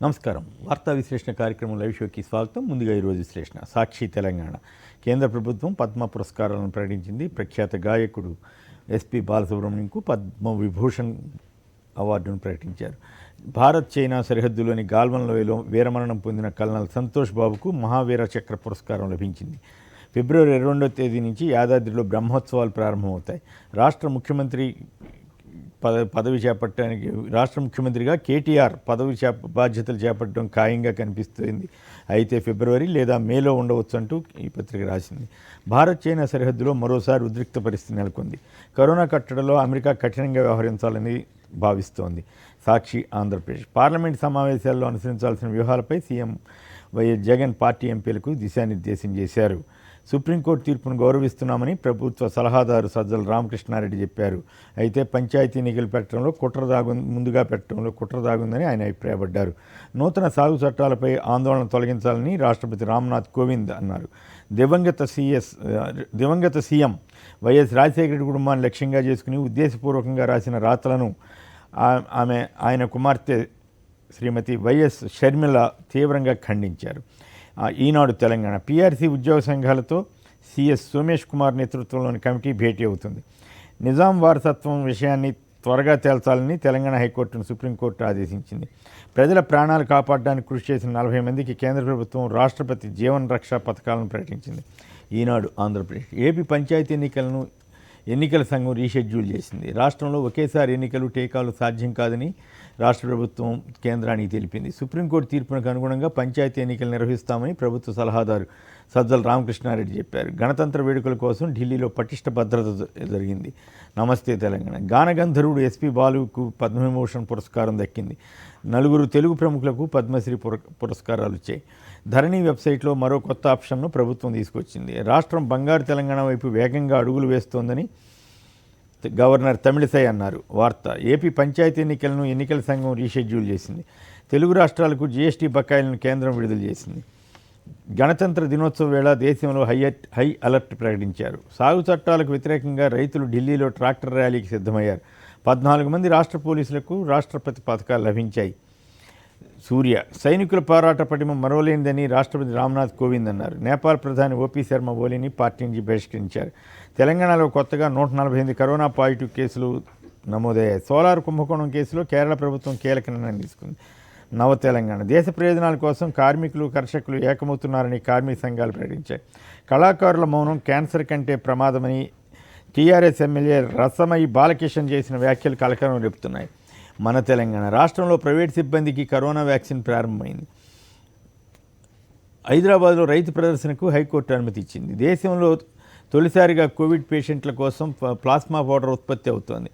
నమస్కారం. వార్తా విశ్లేషణ కార్యక్రమం లైవ్ షోకి స్వాగతం. ముందుగా ఈరోజు విశ్లేషణ. సాక్షి తెలంగాణ కేంద్ర ప్రభుత్వం పద్మ పురస్కారాలను ప్రకటించింది. ప్రఖ్యాత గాయకుడు ఎస్పి బాలసుబ్రహ్మణ్యంకు పద్మవిభూషణ్ అవార్డును ప్రకటించారు. భారత్ చైనా సరిహద్దులోని గాల్వన్ లోయలో వీరమరణం పొందిన కల్నల్ సంతోష్ బాబుకు మహావీర చక్ర పురస్కారం లభించింది. ఫిబ్రవరి 22వ తేదీ నుంచి యాదాద్రిలో బ్రహ్మోత్సవాలు ప్రారంభమవుతాయి. రాష్ట్ర ముఖ్యమంత్రిగా కేటీఆర్ బాధ్యతలు చేపట్టడం ఖాయంగా కనిపిస్తుంది. అయితే ఫిబ్రవరి లేదా మేలో ఉండవచ్చు అంటూ ఈ పత్రిక రాసింది. భారత్ చైనా సరిహద్దులో మరోసారి ఉద్రిక్త పరిస్థితి నెలకొంది. కరోనా కట్టడిలో అమెరికా కఠినంగా వ్యవహరించాలని భావిస్తోంది. సాక్షి ఆంధ్రప్రదేశ్ పార్లమెంట్ సమావేశాల్లో అనుసరించాల్సిన వ్యూహాలపై సీఎం వైఎస్ జగన్ పార్టీ ఎంపీలకు దిశానిర్దేశం చేశారు. సుప్రీంకోర్టు తీర్పును గౌరవిస్తున్నామని ప్రభుత్వ సలహాదారు సజ్జల రామకృష్ణారెడ్డి చెప్పారు. అయితే పంచాయతీ ఎన్నికలు ముందుగా పెట్టడంలో కుట్ర దాగుందని ఆయన అభిప్రాయపడ్డారు. నూతన సాగు చట్టాలపై ఆందోళన తొలగించాలని రాష్ట్రపతి రామ్నాథ్ కోవింద్ అన్నారు. దివంగత సీఎం వైఎస్ రాజశేఖర రెడ్డి కుటుంబాన్ని లక్ష్యంగా చేసుకుని ఉద్దేశపూర్వకంగా రాసిన రాతలను ఆయన కుమార్తె శ్రీమతి వైఎస్ షర్మిల తీవ్రంగా ఖండించారు. ఈనాడు తెలంగాణ పీఆర్సీ ఉద్యోగ సంఘాలతో సిఎస్ సోమేష్ కుమార్ నేతృత్వంలోని కమిటీ భేటీ అవుతుంది. నిజాం వారసత్వం విషయాన్ని త్వరగా తేల్చాలని తెలంగాణ హైకోర్టును సుప్రీంకోర్టు ఆదేశించింది. ప్రజల ప్రాణాలు కాపాడడానికి కృషి చేసిన 40 మందికి కేంద్ర ప్రభుత్వం రాష్ట్రపతి జీవన్ రక్ష పథకాలను ప్రకటించింది. ఈనాడు ఆంధ్రప్రదేశ్ ఏపీ పంచాయతీ ఎన్నికల సంఘం రీషెడ్యూల్ చేసింది. రాష్ట్రంలో ఒకేసారి ఎన్నికలు టీకాలు సాధ్యం కాదని రాష్ట్ర ప్రభుత్వం కేంద్రానికి తెలిపింది. సుప్రీంకోర్టు తీర్పునకు అనుగుణంగా పంచాయతీ ఎన్నికలు నిర్వహిస్తామని ప్రభుత్వ సలహాదారు సజ్జల రామకృష్ణారెడ్డి చెప్పారు. గణతంత్ర వేడుకల కోసం ఢిల్లీలో పటిష్ట భద్రత జరిగింది. నమస్తే తెలంగాణ గానగంధర్వుడు ఎస్పి బాలుకు పద్మవిభూషణ్ పురస్కారం దక్కింది. 4 తెలుగు ప్రముఖులకు పద్మశ్రీ పురస్కారాలు వచ్చాయి. ధరణి వెబ్సైట్లో మరో కొత్త ఆప్షన్ను ప్రభుత్వం తీసుకొచ్చింది. రాష్ట్రం బంగారు తెలంగాణ వైపు వేగంగా అడుగులు వేస్తోందని గవర్నర్ తమిళిసై అన్నారు. వార్త ఏపీ పంచాయతీ ఎన్నికల సంఘం రీషెడ్యూల్ చేసింది. తెలుగు రాష్ట్రాలకు జీఎస్టీ బకాయిలను కేంద్రం విడుదల చేసింది. గణతంత్ర దినోత్సవ వేళ దేశంలో హై అలర్ట్ ప్రకటించారు. సాగు చట్టాలకు వ్యతిరేకంగా రైతులు ఢిల్లీలో ట్రాక్టర్ ర్యాలీకి సిద్ధమయ్యారు. 14 మంది రాష్ట్ర పోలీసులకు రాష్ట్రపతి పథకాలు లభించాయి. సూర్య సైనికుల పోరాట పటిమ మరోలేనిదని రాష్ట్రపతి రామ్నాథ్ కోవింద్ అన్నారు. నేపాల్ ప్రధాని ఓపీ శర్మ ఓలీని పార్టీ నుంచి బహిష్కరించారు. తెలంగాణలో కొత్తగా 148 కరోనా పాజిటివ్ కేసులు నమోదయ్యాయి. సోలార్ కుంభకోణం కేసులో కేరళ ప్రభుత్వం కీలక నిర్ణయం తీసుకుంది. నవ తెలంగాణ దేశ ప్రయోజనాల కోసం కార్మికులు కర్షకులు ఏకమవుతున్నారని కార్మిక సంఘాలు ప్రకటించాయి. కళాకారుల మౌనం క్యాన్సర్ కంటే ప్రమాదమని టీఆర్ఎస్ ఎమ్మెల్యే రసమయి బాలకిషన్ చేసిన వ్యాఖ్యలు కలకలం రేపుతున్నాయి. మన తెలంగాణ రాష్ట్రంలో ప్రైవేట్ సిబ్బందికి కరోనా వ్యాక్సిన్ ప్రారంభమైంది. హైదరాబాద్లో రైతు ప్రదర్శనకు హైకోర్టు అనుమతి ఇచ్చింది. దేశంలో తొలిసారిగా కోవిడ్ పేషెంట్ల కోసం ప్లాస్మా పౌడర్ ఉత్పత్తి అవుతోంది.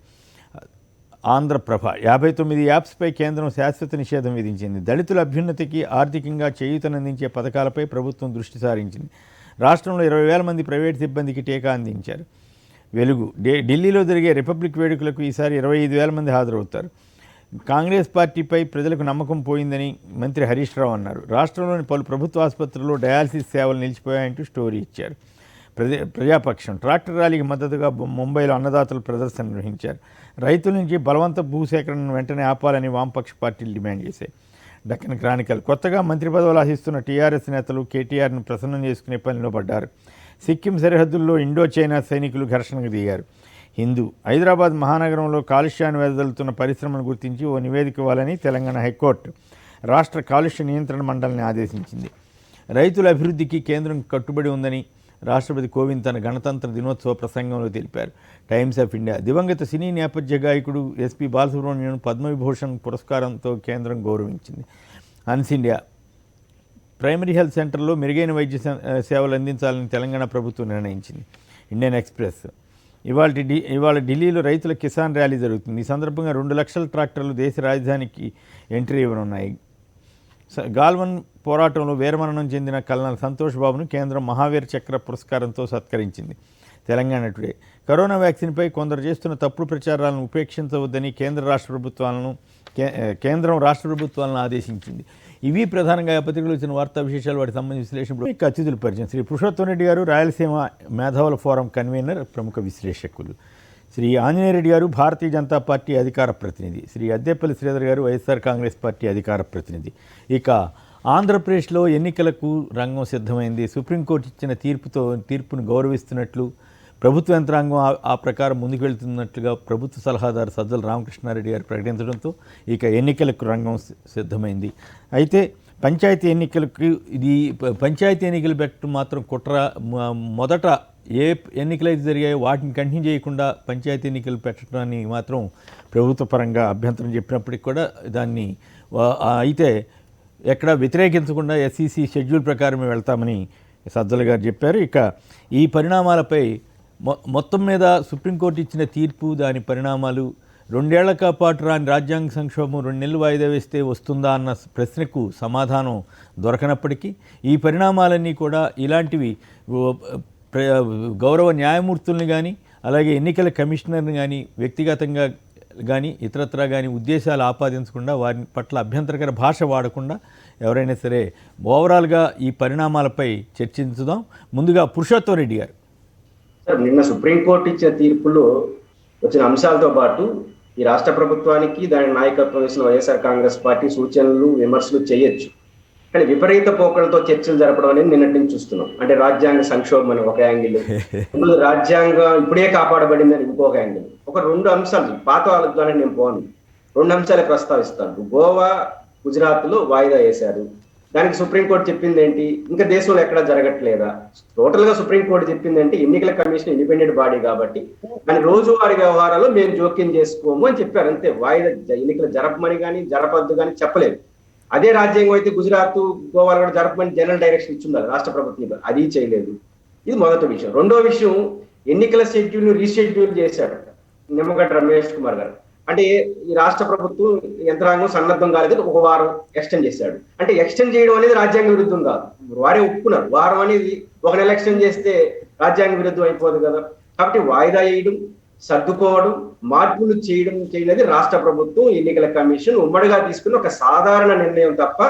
ఆంధ్రప్రభ 59 యాప్స్పై కేంద్రం శాశ్వత నిషేధం విధించింది. దళితుల అభ్యున్నతికి ఆర్థికంగా చేయూతనందించే పథకాలపై ప్రభుత్వం దృష్టి సారించింది. రాష్ట్రంలో 20,000 మంది ప్రైవేట్ సిబ్బందికి టీకా అందించారు. వెలుగు ఢిల్లీలో జరిగే రిపబ్లిక్ వేడుకలకు ఈసారి 25,000 మంది హాజరవుతారు. కాంగ్రెస్ పార్టీపై ప్రజలకు నమ్మకం పోయిందని మంత్రి హరీష్ రావు అన్నారు. రాష్ట్రంలోని పలు ప్రభుత్వ ఆసుపత్రుల్లో డయాలసిస్ సేవలు నిలిచిపోయాయంటూ స్టోరీ ఇచ్చారు. ప్రజాపక్షం ట్రాక్టర్ ర్యాలీకి మద్దతుగా ముంబైలో అన్నదాతలు ప్రదర్శన నిర్వహించారు. రైతుల నుంచి బలవంత భూసేకరణను వెంటనే ఆపాలని వామపక్ష పార్టీలు డిమాండ్ చేశాయి. డక్కన్ క్రానికల్ కొత్తగా మంత్రి పదవులు ఆశిస్తున్న టీఆర్ఎస్ నేతలు కేటీఆర్ను ప్రసన్నం చేసుకునే పనిలో పడ్డారు. సిక్కిం సరిహద్దుల్లో ఇండో చైనా సైనికులు ఘర్షణకు దిగారు. హిందూ హైదరాబాద్ మహానగరంలో కాలుష్యాన్ని వెదజల్లుతున్న పరిశ్రమను గుర్తించి ఓ నివేదిక ఇవ్వాలని తెలంగాణ హైకోర్టు రాష్ట్ర కాలుష్య నియంత్రణ మండలిని ఆదేశించింది. రైతుల అభివృద్ధికి కేంద్రం కట్టుబడి ఉందని రాష్ట్రపతి కోవింద్ తన గణతంత్ర దినోత్సవ ప్రసంగంలో తెలిపారు. టైమ్స్ ఆఫ్ ఇండియా దివంగత సినీ నేపథ్య గాయకుడు ఎస్పి బాలసుబ్రహ్మణ్యం పద్మవిభూషణ్ పురస్కారంతో కేంద్రం గౌరవించింది. హన్స్ ఇండియా ప్రైమరీ హెల్త్ సెంటర్లో మెరుగైన వైద్య సేవలు అందించాలని తెలంగాణ ప్రభుత్వం నిర్ణయించింది. ఇండియన్ ఎక్స్ప్రెస్ ఇవాళ ఢిల్లీలో రైతుల కిసాన్ ర్యాలీ జరుగుతుంది. ఈ సందర్భంగా 2 లక్షల ట్రాక్టర్లు దేశ రాజధానికి ఎంట్రీ ఇవ్వనున్నాయి. గాల్వన్ పోరాటంలో వీరమరణం చెందిన కల్నల్ సంతోష్ బాబును కేంద్రం మహావీర చక్ర పురస్కారంతో సత్కరించింది. తెలంగాణ టుడే కరోనా వ్యాక్సిన్పై కొందరు చేస్తున్న తప్పుడు ప్రచారాలను ఉపేక్షించవద్దని కేంద్రం రాష్ట్ర ప్రభుత్వాలను ఆదేశించింది. ఇవి ప్రధానంగా పత్రికలు వచ్చిన వార్తా విశేషాలు, వాటికి సంబంధించిన విశ్లేషణ. అతిథుల పరిచయం శ్రీ పురుషోత్తమ్ రెడ్డి గారు, రాయలసీమ మేధావుల ఫోరం కన్వీనర్, ప్రముఖ విశ్లేషకులు. శ్రీ ఆంజనేయ రెడ్డి గారు భారతీయ జనతా పార్టీ అధికార ప్రతినిధి, శ్రీ అద్దేపల్లి శ్రీధర్ గారు వైఎస్ఆర్ కాంగ్రెస్ పార్టీ అధికార ప్రతినిధి. ఇక ఆంధ్రప్రదేశ్లో ఎన్నికలకు రంగం సిద్ధమైంది. సుప్రీంకోర్టు ఇచ్చిన తీర్పును గౌరవిస్తున్నట్లు ప్రభుత్వ యంత్రాంగం ఆ ప్రకారం ముందుకు వెళ్తున్నట్లుగా ప్రభుత్వ సలహాదారు సజ్జల రామకృష్ణారెడ్డి గారు ప్రకటించడంతో ఇక ఎన్నికలకు రంగం సిద్ధమైంది. అయితే పంచాయతీ ఎన్నికలు పెట్టడం మాత్రం కుట్ర. మొదట ఏ ఎన్నికలైతే జరిగాయో వాటిని కంటిన్యూ చేయకుండా పంచాయతీ ఎన్నికలు పెట్టడాన్ని మాత్రం ప్రభుత్వ పరంగా అభ్యంతరం చెప్పినప్పటికి కూడా దాన్ని అయితే ఎక్కడ వ్యతిరేకించకుండా ఎస్ఈసి షెడ్యూల్ ప్రకారమే వెళ్తామని సజ్జల గారు చెప్పారు. ఇక ఈ పరిణామాలపై మొత్తం మీద సుప్రీంకోర్టు ఇచ్చిన తీర్పు, దాని పరిణామాలు, 2 ఏళ్ల పాటు రాని రాజ్యాంగ సంక్షోభం 2 నెలలు వాయిదా వేస్తే వస్తుందా అన్న ప్రశ్నకు సమాధానం దొరకనప్పటికీ ఈ పరిణామాలన్నీ కూడా ఇలాంటివి గౌరవ న్యాయమూర్తుల్ని కానీ అలాగే ఎన్నికల కమిషనర్ని కానీ వ్యక్తిగతంగా కానీ ఇతరత్రా కానీ ఉద్దేశాలు ఆపాదించకుండా వారి పట్ల అభ్యంతరకర భాష వాడకుండా ఎవరైనా సరే ఓవరాల్గా ఈ పరిణామాలపై చర్చించుదాం. ముందుగా పురుషోత్తం రెడ్డి గారు. నిన్న సుప్రీంకోర్టు ఇచ్చిన తీర్పులో వచ్చిన అంశాలతో పాటు ఈ రాష్ట్ర ప్రభుత్వానికి దాని నాయకత్వం వేసిన వైఎస్ఆర్ కాంగ్రెస్ పార్టీ సూచనలు విమర్శలు చేయొచ్చు, కానీ విపరీత పోకడలతో చర్చలు జరపడం అనేది నిన్నటి నుంచి చూస్తున్నాం. అంటే రాజ్యాంగ సంక్షోభం అని ఒక యాంగిల్, రాజ్యాంగం ఇప్పుడే కాపాడబడిందని ఇంకొక యాంగిల్. ఒక 2 అంశాలు పాత వాళ్ళ ద్వారా నేను పోను, 2 అంశాలు ప్రస్తావిస్తాను. గోవా, గుజరాత్ లో వాయిదా వేశారు. దానికి సుప్రీంకోర్టు చెప్పింది ఏంటి? ఇంకా దేశంలో ఎక్కడా జరగట్లేదా? టోటల్ గా సుప్రీంకోర్టు చెప్పింది అంటే ఎన్నికల కమిషన్ ఇండిపెండెంట్ బాడీ కాబట్టి దాని రోజువారీ వ్యవహారాల్లో మేము జోక్యం చేసుకోము అని చెప్పారు. అంతే. వాయిదా ఎన్నికలు జరపమని కానీ జరపద్దు కానీ చెప్పలేదు. అదే రాజ్యాంగం అయితే గుజరాత్, గోవాలో కూడా జరపమని జనరల్ డైరెక్షన్ ఇచ్చిండాలి రాష్ట్ర ప్రభుత్వం, అది చేయలేదు. ఇది మొదటి విషయం. రెండో విషయం, ఎన్నికల షెడ్యూల్ రీషెడ్యూల్ చేశాడు నిమ్మగడ్డ రమేష్ కుమార్ గారు. అంటే ఈ రాష్ట్ర ప్రభుత్వం యంత్రాంగం సన్నద్ధం కాలేదు, 1 వారం ఎక్స్టెండ్ చేశాడు. అంటే ఎక్స్టెండ్ చేయడం అనేది రాజ్యాంగ విరుద్ధం కాదు, వారే ఒప్పుకున్నారు. వారం అనేది 1 నెల ఎక్స్టెండ్ చేస్తే రాజ్యాంగ విరుద్ధం అయిపోదు కదా. కాబట్టి వాయిదా వేయడం, సర్దుకోవడం, మార్పులు చేయడం రాష్ట్ర ప్రభుత్వం, ఎన్నికల కమిషన్ ఉమ్మడిగా తీసుకున్న ఒక సాధారణ నిర్ణయం తప్ప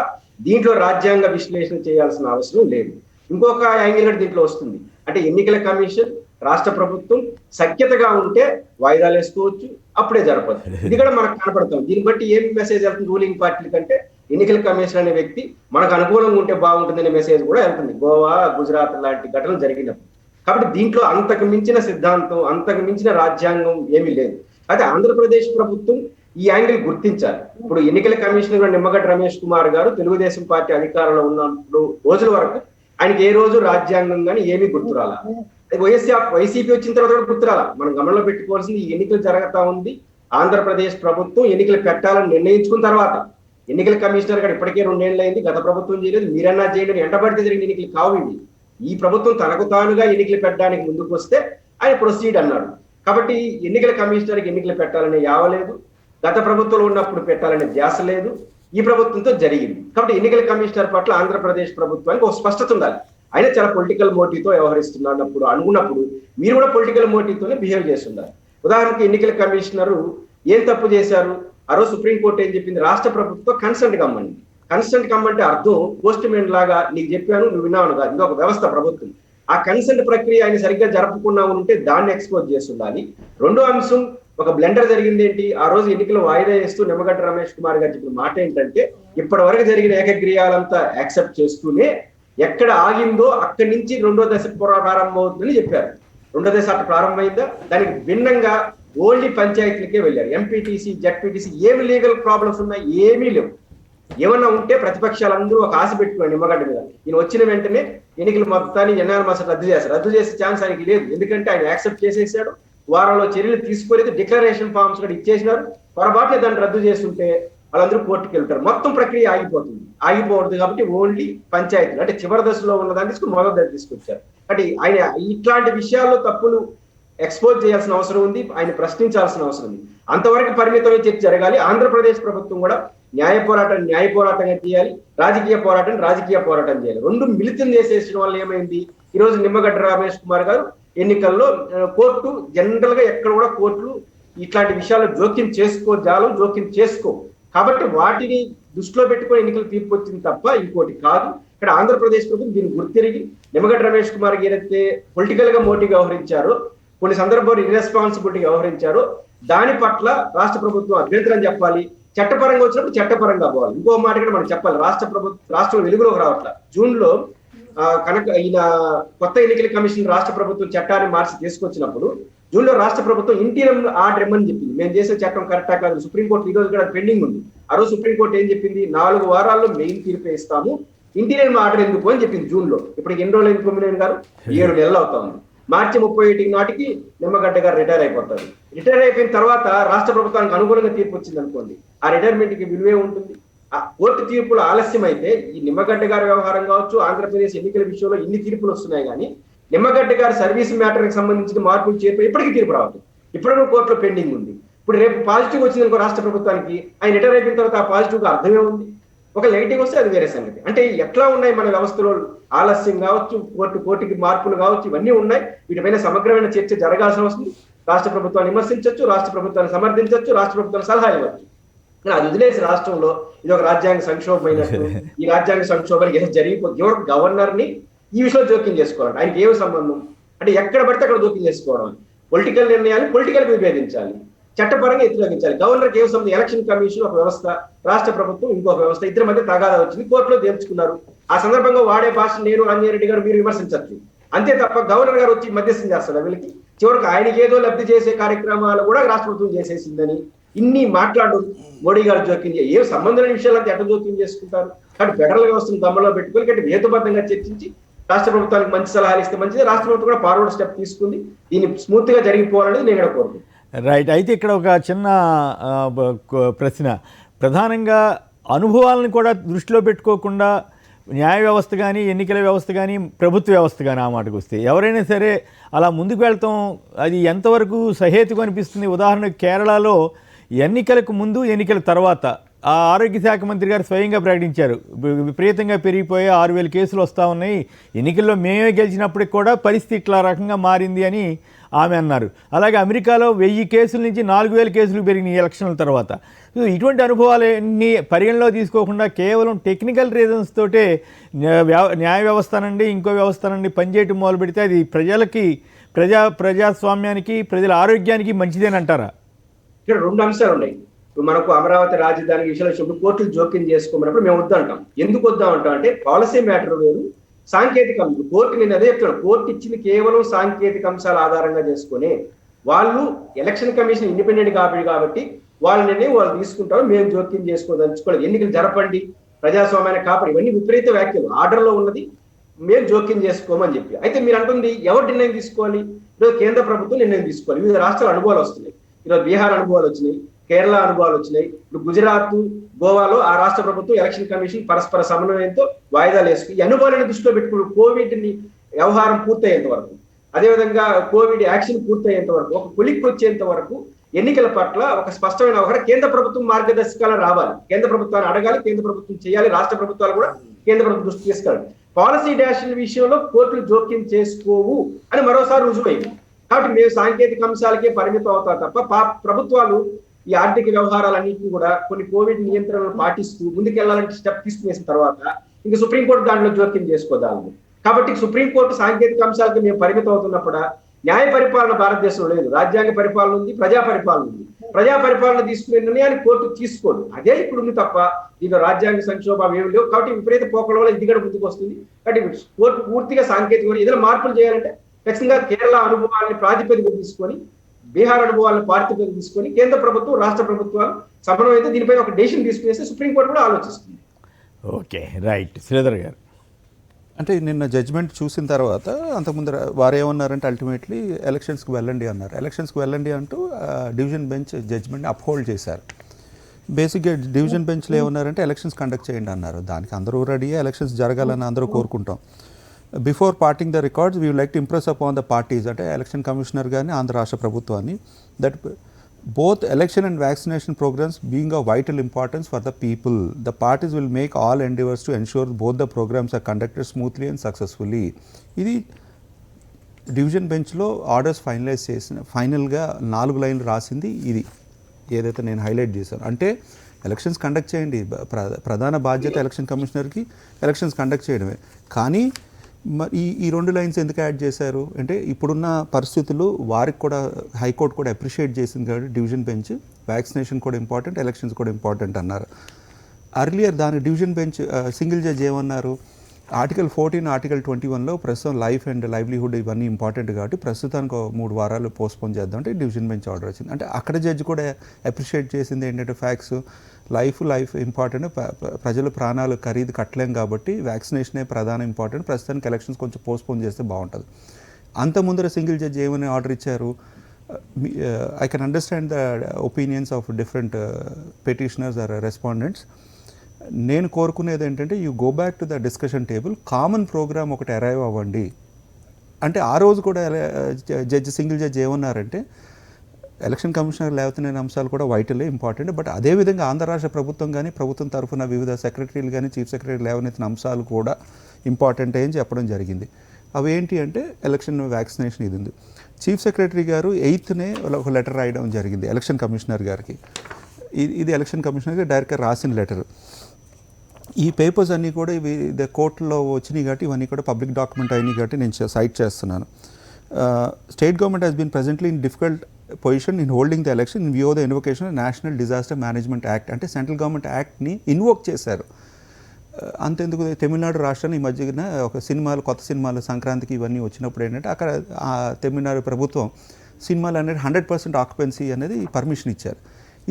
దీంట్లో రాజ్యాంగ విశ్లేషణ చేయాల్సిన అవసరం లేదు. ఇంకొక యాంగిల్ దీంట్లో వస్తుంది. అంటే ఎన్నికల కమిషన్, రాష్ట్ర ప్రభుత్వం సఖ్యతగా ఉంటే వాయిదాలు వేసుకోవచ్చు, అప్పుడే జరపదు. ఇది కూడా మనకు కనపడుతుంది. దీన్ని బట్టి ఏం మెసేజ్ వెళ్తుంది రూలింగ్ పార్టీ కంటే? ఎన్నికల కమిషన్ అనే వ్యక్తి మనకు అనుకూలంగా ఉంటే బాగుంటుందనే మెసేజ్ కూడా వెళ్తుంది గోవా, గుజరాత్ లాంటి ఘటనలు జరిగినప్పుడు. కాబట్టి దీంట్లో అంతకు మించిన సిద్ధాంతం, అంతకు మించిన రాజ్యాంగం ఏమీ లేదు. అయితే ఆంధ్రప్రదేశ్ ప్రభుత్వం ఈ యాంగిల్ గుర్తించాలి. ఇప్పుడు ఎన్నికల కమిషనర్ నిమ్మగడ్డ రమేష్ కుమార్ గారు తెలుగుదేశం పార్టీ అధికారంలో ఉన్నప్పుడు రోజుల వరకు ఆయనకి ఏ రోజు రాజ్యాంగం కానీ ఏమీ గుర్తురాల. వైసీపీ వచ్చిన తర్వాత కూడా గుర్తురాల. మనం గమనంలో పెట్టుకోవాల్సింది, ఈ ఎన్నికలు జరుగుతా ఉంది. ఆంధ్రప్రదేశ్ ప్రభుత్వం ఎన్నికలు పెట్టాలని నిర్ణయించుకున్న తర్వాత ఎన్నికల కమిషనర్ గారు ఇప్పటికే 2 ఏళ్ళు అయింది, గత ప్రభుత్వం చేయలేదు, మీరన్నా చేయండి, ఎంటబడితే జరిగిన ఎన్నికలు కావండి. ఈ ప్రభుత్వం తనకు తానుగా ఎన్నికలు పెట్టడానికి ముందుకు వస్తే ఆయన ప్రొసీడ్ అన్నాడు. కాబట్టి ఎన్నికల కమిషనర్కి ఎన్నికలు పెట్టాలనే యావలేదు, గత ప్రభుత్వంలో ఉన్నప్పుడు పెట్టాలనే ధ్యాస లేదు, ఈ ప్రభుత్వంతో జరిగింది. కాబట్టి ఎన్నికల కమిషనర్ పట్ల ఆంధ్రప్రదేశ్ ప్రభుత్వానికి ఒక స్పష్టత ఉండాలి. ఆయన చాలా పొలిటికల్ మోటివ్తో వ్యవహరిస్తున్నప్పుడు అనుకున్నప్పుడు మీరు కూడా పొలిటికల్ మోటివ్తోనే బిహేవ్ చేస్తున్నారు. ఉదాహరణకు ఎన్నికల కమిషనరు ఏం తప్పు చేశారు? ఆ రోజు సుప్రీంకోర్టు ఏం చెప్పింది? రాష్ట్ర ప్రభుత్వం కన్సెంట్ కమ్మండి. కన్సెంట్ కమ్మంటే అర్థం పోస్ట్ మ్యాన్ లాగా నీకు చెప్పాను నువ్వు విన్నావు కాదు, ఇది ఒక వ్యవస్థ ప్రభుత్వం. ఆ కన్సెంట్ ప్రక్రియ ఆయన సరిగ్గా జరపకున్నావు ఉంటే దాన్ని ఎక్స్పోజ్ చేస్తుండాలి. రెండో అంశం, ఒక బ్లెండర్ జరిగింది ఏంటి? ఆ రోజు ఎన్నికలు వాయిదా వేస్తూ నిమ్మగడ్డ రమేష్ కుమార్ గారు చెప్పిన మాట ఏంటంటే, ఇప్పటి వరకు జరిగిన ఏకగ్రీయాలంతా యాక్సెప్ట్ చేస్తూనే ఎక్కడ ఆగిందో అక్కడి నుంచి 2వ దశ ప్రారంభమవుతుందని చెప్పారు. 2వ దశ అట్లా ప్రారంభమైందా? దానికి భిన్నంగా ఓన్లీ పంచాయతీలకే వెళ్ళారు. ఎంపీటీసీ, జడ్పీటీసీ ఏమి లీగల్ ప్రాబ్లమ్స్ ఉన్నాయి? ఏమీ లేవు. ఏమన్నా ఉంటే ప్రతిపక్షాలందరూ ఒక ఆశ పెట్టుకున్నారు నిమ్మగడ్డ మీద. ఈయన వచ్చిన వెంటనే ఎన్నికల మొత్తాన్ని ఎన్ఆర్ఎంఎస్ రద్దు చేసే ఛాన్స్ ఆయనకి లేదు. ఎందుకంటే ఆయన యాక్సెప్ట్ చేసేసాడు, వారంలో చర్యలు తీసుకోలేదు, డిక్లరేషన్ ఫామ్స్ కూడా ఇచ్చేసినారు. పొరపాటున దాన్ని రద్దు చేస్తుంటే వాళ్ళందరూ కోర్టుకు వెళ్తారు, మొత్తం ప్రక్రియ ఆగిపోతుంది. ఆగిపోవద్దు కాబట్టి ఓన్లీ పంచాయతీలు, అంటే చివరి దశలో ఉన్నదాన్ని తీసుకుని మొదటి దశ తీసుకొచ్చారు. అంటే ఆయన ఇట్లాంటి విషయాల్లో తప్పులు ఎక్స్పోజ్ చేయాల్సిన అవసరం ఉంది, ఆయన ప్రశ్నించాల్సిన అవసరం ఉంది. అంతవరకు పరిమితమైన చర్చ జరగాలి. ఆంధ్రప్రదేశ్ ప్రభుత్వం కూడా న్యాయ పోరాటంగా చేయాలి, రాజకీయ పోరాటం చేయాలి. 2 మిళితం చేసేసిన వల్ల ఏమైంది? ఈ రోజు నిమ్మగడ్డ రమేష్ కుమార్ గారు ఎన్నికల్లో కోర్టు జనరల్ గా ఎక్కడ కూడా కోర్టులు ఇట్లాంటి విషయాల్లో జోక్యం చేసుకో. కాబట్టి వాటిని దృష్టిలో పెట్టుకుని ఎన్నికలు తీర్పు వచ్చింది తప్ప ఇంకోటి కాదు. ఇక్కడ ఆంధ్రప్రదేశ్ ప్రభుత్వం దీన్ని గుర్తిరిగి నిమ్మగడ్డ రమేష్ కుమార్ ఏదైతే పొలిటికల్ గా మోటివ్ వ్యవహరించారో కొన్ని సందర్భాల్లో ఇర్రెస్పాన్సిబిలిటీ వ్యవహరించారో దాని పట్ల రాష్ట్ర ప్రభుత్వం అభ్యంతరం చెప్పాలి. చట్టపరంగా వచ్చినప్పుడు చట్టపరంగా పోవాలి. ఇంకో మాట కూడా మనం చెప్పాలి, రాష్ట్రం వెలుగులోకి రావట్ల. జూన్ లో కనుక ఈయన కొత్త ఎన్నికల కమిషన్ రాష్ట్ర ప్రభుత్వం చట్టాన్ని మార్చి తీసుకొచ్చినప్పుడు జూన్ లో రాష్ట్ర ప్రభుత్వం ఇంటీరియం ఆర్డర్ ఇమ్మని చెప్పింది. మేము చేసే చట్టం కరెక్టా కాదు, సుప్రీంకోర్టు ఈ రోజు కూడా పెండింగ్ ఉంది. ఆ రోజు సుప్రీంకోర్టు ఏం చెప్పింది, 4 వారాల్లో మెయిన్ తీర్పు ఇస్తాము, ఇంటీరియం ఆర్డర్ ఎందుకు అని చెప్పింది జూన్ లో. ఇప్పుడు ఎన్ని రోజులు అయింది, 9 గారు 7 నెలలు అవుతా ఉంది. మార్చి 31 నాటికి నిమ్మగడ్డ గారు రిటైర్ అయిపోతారు. రిటైర్ అయిపోయిన తర్వాత రాష్ట్ర ప్రభుత్వానికి అనుకూలంగా తీర్పు వచ్చింది అనుకోండి, ఆ రిటైర్మెంట్ కి విలువే ఉంటుంది. ఆ కోర్టు తీర్పులు ఆలస్యం అయితే ఈ నిమ్మగడ్డ గారి వ్యవహారం కావచ్చు, ఆంధ్రప్రదేశ్ ఎన్నికల విషయంలో ఇన్ని తీర్పులు వస్తున్నాయి కానీ నిమ్మగడ్డ గారి సర్వీస్ మ్యాటర్ కి సంబంధించిన మార్పులు చేర్పు ఇప్పటికీ తీర్పు రావట్లేదు. ఇప్పుడు కోర్టులో పెండింగ్ ఉంది. ఇప్పుడు రేపు పాజిటివ్ వచ్చింది అనుకో రాష్ట్ర ప్రభుత్వానికి, ఆయన రిటైర్ అయిపోయిన తర్వాత ఆ పాజిటివ్ గా అర్థమే ఉంది. ఒక నెగిటివ్ వస్తే అది వేరే సంగతి. అంటే ఎట్లా ఉన్నాయి మన వ్యవస్థలో, ఆలస్యం కావచ్చు, కోర్టుకి మార్పులు కావచ్చు, ఇవన్నీ ఉన్నాయి. వీటిపైన సమగ్రమైన చర్చ జరగాల్సిన వస్తుంది. రాష్ట్ర ప్రభుత్వాన్ని విమర్శించవచ్చు, రాష్ట్ర ప్రభుత్వాన్ని సమర్థించవచ్చు, రాష్ట్ర ప్రభుత్వాన్ని సలహా ఇవ్వచ్చు. అది వదిలేసి రాష్ట్రంలో ఇది ఒక రాజ్యాంగ సంక్షోభం అయినట్టు, ఈ రాజ్యాంగ సంక్షోభానికి ఏదో జరిగిపోతుంది. ఎవరు గవర్నర్ ని ఈ విషయంలో జోక్యం చేసుకోవాలి, ఆయనకి ఏమి సంబంధం అంటే ఎక్కడ పడితే అక్కడ జోక్యం చేసుకోవడం. పొలిటికల్ నిర్ణయాలు పొలిటికల్ విభేదించాలి, చట్టపరంగా వ్యతిరేకించాలి. గవర్నర్కి ఏమి సంబంధం, ఎలక్షన్ కమిషన్ ఒక వ్యవస్థ, రాష్ట్ర ప్రభుత్వం ఇంకొక వ్యవస్థ, ఇద్దరి మధ్య తగాదా వచ్చింది, కోర్టులో తేల్చుకున్నారు. ఆ సందర్భంగా వాడే భాష నేను ఆంజనేయురెడ్డి గారు మీరు విమర్శించచ్చు, అంతే తప్ప గవర్నర్ గారు వచ్చి మధ్యస్థం చేస్తారు వీళ్ళకి. చివరికి ఆయనకి ఏదో లబ్ధి చేసే కార్యక్రమాలు కూడా రాష్ట్ర ప్రభుత్వం చేసేసిందని ఇన్ని మాట్లాడు మోడీ గారు జోక్యం ఏ సంబంధం లేని విషయాలంతా ఎట్లా జోక్యం చేసుకుంటారు. కాబట్టి ఫెడరల్ వ్యవస్థను దమ్మలో పెట్టుకొని అంటే హేతుబద్ధంగా చర్చించి రాష్ట్ర ప్రభుత్వానికి మంచి సలహాలు ఇస్తే మంచిది. రాష్ట్ర ప్రభుత్వం కూడా ఫార్వర్డ్ స్టెప్ తీసుకుంది, దీన్ని స్మూత్ గా జరిగిపోవాలనేది నేను కూడా కోరుకుంటున్నాను. రైట్. అయితే ఇక్కడ ఒక చిన్న ప్రశ్న, ప్రధానంగా అనుభవాలను కూడా దృష్టిలో పెట్టుకోకుండా న్యాయ వ్యవస్థ కానీ, ఎన్నికల వ్యవస్థ కానీ, ప్రభుత్వ వ్యవస్థ కానీ, ఆ మాటకు వస్తే ఎవరైనా సరే అలా ముందుకు వెళ్తాం అది ఎంతవరకు సహేతుకు అనిపిస్తుంది? ఉదాహరణకు కేరళలో ఎన్నికలకు ముందు, ఎన్నికల తర్వాత ఆ ఆరోగ్య శాఖ మంత్రి గారు స్వయంగా ప్రకటించారు, విపరీతంగా పెరిగిపోయి 6,000 కేసులు వస్తూ ఉన్నాయి, ఎన్నికల్లో మేమే గెలిచినప్పటికి కూడా పరిస్థితి ఇట్లా రకంగా మారింది అని ఆమె అన్నారు. అలాగే అమెరికాలో 1000 కేసుల నుంచి 4,000 కేసులు పెరిగినాయి ఎలక్షన్ల తర్వాత. సో ఇటువంటి అనుభవాలన్నీ పరిగణలో తీసుకోకుండా కేవలం టెక్నికల్ రీజన్స్ తోటే న్యాయ వ్యవస్థ నుండి ఇంకో వ్యవస్థ నుండి పనిచేయటం మొదలు పెడితే అది ప్రజలకి, ప్రజాస్వామ్యానికి, ప్రజల ఆరోగ్యానికి మంచిదేనంటారా? ఇక్కడ 2 అంశాలు ఉన్నాయి. మనకు అమరావతి రాజధాని విషయంలో కోర్టులు జోక్యం చేసుకోమన్నప్పుడు మేము వద్దంటాం. ఎందుకు వద్దామంటాం అంటే పాలసీ మ్యాటర్ వేరు, సాంకేతిక అంశాలు. కోర్టు నేను అదే చెప్తాను, కోర్టు ఇచ్చింది కేవలం సాంకేతిక అంశాల ఆధారంగా చేసుకుని వాళ్ళు ఎలక్షన్ కమిషన్ ఇండిపెండెంట్ కాబట్టి వాళ్ళని వాళ్ళు తీసుకుంటారు, మేము జోక్యం చేసుకోదలుచుకోలేదు, ఎన్నికలు జరపండి, ప్రజాస్వామ్యాన్ని కాపాడు, ఇవన్నీ విపరీత వ్యాఖ్యలు. ఆర్డర్లో ఉన్నది మేము జోక్యం చేసుకోమని చెప్పి. అయితే మీరు అంటుంది ఎవరు నిర్ణయం తీసుకోవాలి? ఈరోజు కేంద్ర ప్రభుత్వం నిర్ణయం తీసుకోవాలి. వివిధ రాష్ట్రాల అనుభవాలు వస్తున్నాయి. ఈరోజు బీహార్ అనుభవాలు వచ్చినాయి, కేరళ అనుభవాలు వచ్చినాయి, ఇప్పుడు గుజరాత్, గోవాలో ఆ రాష్ట్ర ప్రభుత్వం ఎలక్షన్ కమిషన్ పరస్పర సమన్వయంతో వాయిదాలు వేసుకుని ఈ అనుభవాలను దృష్టిలో పెట్టుకుని కోవిడ్ ని వ్యవహారం పూర్తయ్యేంత వరకు, అదేవిధంగా కోవిడ్ యాక్షన్ పూర్తయ్యేంత వరకు, ఒక కొలిక్కి వచ్చేంత వరకు ఎన్నికల పట్ల ఒక స్పష్టమైన వ్యవహారం కేంద్ర ప్రభుత్వం మార్గదర్శకాలు రావాలి. కేంద్ర ప్రభుత్వాన్ని అడగాలి, కేంద్ర ప్రభుత్వం చేయాలి, రాష్ట్ర ప్రభుత్వాలు కూడా కేంద్ర ప్రభుత్వం దృష్టి తీసుకెళ్ళాలి. పాలసీ డాష్ విషయంలో కోర్టులు జోక్యం చేసుకోవు అని మరోసారి రుజువైంది. కాబట్టి మేము సాంకేతిక అంశాలకే పరిమితం అవుతాం తప్ప ప్రభుత్వాలు ఈ ఆర్థిక వ్యవహారాలన్నింటినీ కూడా కొన్ని కోవిడ్ నియంత్రణలు పాటిస్తూ ముందుకెళ్లాలంటే స్టెప్ తీసుకునేసిన తర్వాత ఇంకా సుప్రీంకోర్టు దాంట్లో జోక్యం చేసుకోదాలి. కాబట్టి సుప్రీంకోర్టు సాంకేతిక అంశాలకు మేము పరిమితం అవుతున్నప్పుడు న్యాయ పరిపాలన భారతదేశంలో లేదు, రాజ్యాంగ పరిపాలన ఉంది, ప్రజా పరిపాలన ఉంది. ప్రజా పరిపాలన తీసుకునే నిర్ణయాన్ని కోర్టు తీసుకోదు, అదే ఇప్పుడు ఉంది తప్ప దీనిలో రాజ్యాంగ సంక్షోభం ఏమి లేవు. కాబట్టి విపరీత పోకల వల్ల ఇది కూడా ముందుకు వస్తుంది. కాబట్టి కోర్టు పూర్తిగా సాంకేతిక ఏదైనా మార్పులు చేయాలంటే ఖచ్చితంగా కేరళ అనుభవాన్ని ప్రాతిపదిక తీసుకొని, బీహార్ అనుభవాలను ప్రాతిపదిక తీసుకొని కేంద్ర ప్రభుత్వం, రాష్ట్ర ప్రభుత్వాలు సమన్వయంతో దీనిపై ఒక డెసిషన్ తీసుకునేస్తే సుప్రీంకోర్టు కూడా ఆలోచిస్తుంది. Okay, right. శ్రీధర్ గారు, అంటే నిన్న జడ్జ్మెంట్ చూసిన తర్వాత అంతకుముందు వారు ఏమన్నారంటే అల్టిమేట్లీ ఎలక్షన్స్కి వెళ్ళండి అన్నారు. ఎలక్షన్స్కి వెళ్ళండి అంటూ డివిజన్ బెంచ్ జడ్జ్మెంట్ని అప్హోల్డ్ చేశారు. బేసిక్గా డివిజన్ బెంచ్లో ఏమన్నారంటే ఎలక్షన్స్ కండక్ట్ చేయండి అన్నారు. దానికి అందరూ రెడీ, ఎలక్షన్స్ జరగాలని అందరూ కోరుకుంటాం. Before parting the records we would like to impress upon the parties, అంటే ఎలక్షన్ కమిషనర్ కానీ ఆంధ్ర రాష్ట్ర ప్రభుత్వాన్ని, that both election and vaccination programs being of vital importance for the people, the parties will make all endeavors to ensure both the programs are conducted smoothly and successfully. ఇది division బెంచ్లో orders finalise చేసిన ఫైనల్గా 4 లైన్లు రాసింది ఇది ఏదైతే నేను highlight చేశాను. అంటే ఎలక్షన్స్ కండక్ట్ చేయండి, ప్రధాన బాధ్యత ఎలక్షన్ కమిషనర్కి ఎలక్షన్స్ కండక్ట్ చేయడమే. కానీ మరి ఈ రెండు లైన్స్ ఎందుకు యాడ్ చేశారు అంటే ఇప్పుడున్న పరిస్థితులు వారికి కూడా హైకోర్టు కూడా అప్రిషియేట్ చేసింది కాబట్టి డివిజన్ బెంచ్ వ్యాక్సినేషన్ కూడా ఇంపార్టెంట్, ఎలక్షన్స్ కూడా ఇంపార్టెంట్ అన్నారు. అర్లియర్ దాని డివిజన్ బెంచ్ సింగిల్ జడ్జ్ ఏమన్నారు, ఆర్టికల్ 14, ఆర్టికల్ 21లో ప్రస్తుతం లైఫ్ అండ్ లైవ్లీహుడ్ ఇవన్నీ ఇంపార్టెంట్ కాబట్టి ప్రస్తుతానికి 3 వారాలు పోస్ట్పోన్ చేద్దాం అంటే డివిజన్ బెంచ్ ఆర్డర్ వచ్చింది. అంటే అక్కడ జడ్జి కూడా అప్రిషియేట్ చేసింది ఏంటంటే ఫ్యాక్ట్స్ లైఫ్ ఇంపార్టెంట్, ప్రజల ప్రాణాలు ఖరీదు కట్టలేం కాబట్టి వ్యాక్సినేషనే ప్రధాన ఇంపార్టెంట్, ప్రస్తుతానికి ఎలక్షన్స్ కొంచెం పోస్ట్పోన్ చేస్తే బాగుంటుంది. అంత ముందర సింగిల్ జడ్జి ఏమని ఆర్డర్ ఇచ్చారు, I can understand the opinions of different petitioners or respondents. నేను కోరుకునేది ఏంటంటే you go back to the discussion table, common programme ఒకటి అరైవ్ అవ్వండి అంటే. ఆ రోజు కూడా సింగిల్ జడ్జి ఏమన్నారంటే ఎలక్షన్ కమిషనర్ లేవతనే అంశాలు కూడా వైటలే ఇంపార్టెంట్, బట్ అదేవిధంగా ఆంధ్ర రాష్ట్ర ప్రభుత్వం కానీ ప్రభుత్వం తరఫున వివిధ సెక్రటరీలు కానీ చీఫ్ సెక్రటరీ లేవనెత్తిన అంశాలు కూడా ఇంపార్టెంట్ అని చెప్పడం జరిగింది. అవి ఏంటి అంటే ఎలక్షన్ వ్యాక్సినేషన్ ఇది ఉంది. చీఫ్ సెక్రటరీ గారు 8నే ఒక లెటర్ రాయడం జరిగింది ఎలక్షన్ కమిషనర్ గారికి. ఇది ఎలక్షన్ కమిషనర్కి డైరెక్ట్గా రాసిన లెటర్. ఈ పేపర్స్ అన్నీ కూడా ఇవి కోర్టులో వచ్చినాయి కాబట్టి ఇవన్నీ కూడా పబ్లిక్ డాక్యుమెంట్ అయినాయి కాబట్టి నేను సైట్ చేస్తున్నాను. State government has been presently in difficult position in holding the election in view of the invocation of national disaster management act అంటే సెంట్రల్ గవర్నమెంట్ యాక్ట్ని ఇన్వోక్ చేశారు. అంతెందుకు తమిళనాడు రాష్ట్రాన్ని ఈ మధ్యన ఒక సినిమాలు కొత్త సినిమాలు సంక్రాంతికి ఇవన్నీ వచ్చినప్పుడు ఏంటంటే అక్కడ ఆ తమిళనాడు ప్రభుత్వం సినిమాలు అనేది 100% ఆక్యుపెన్సీ అనేది పర్మిషన్ ఇచ్చారు.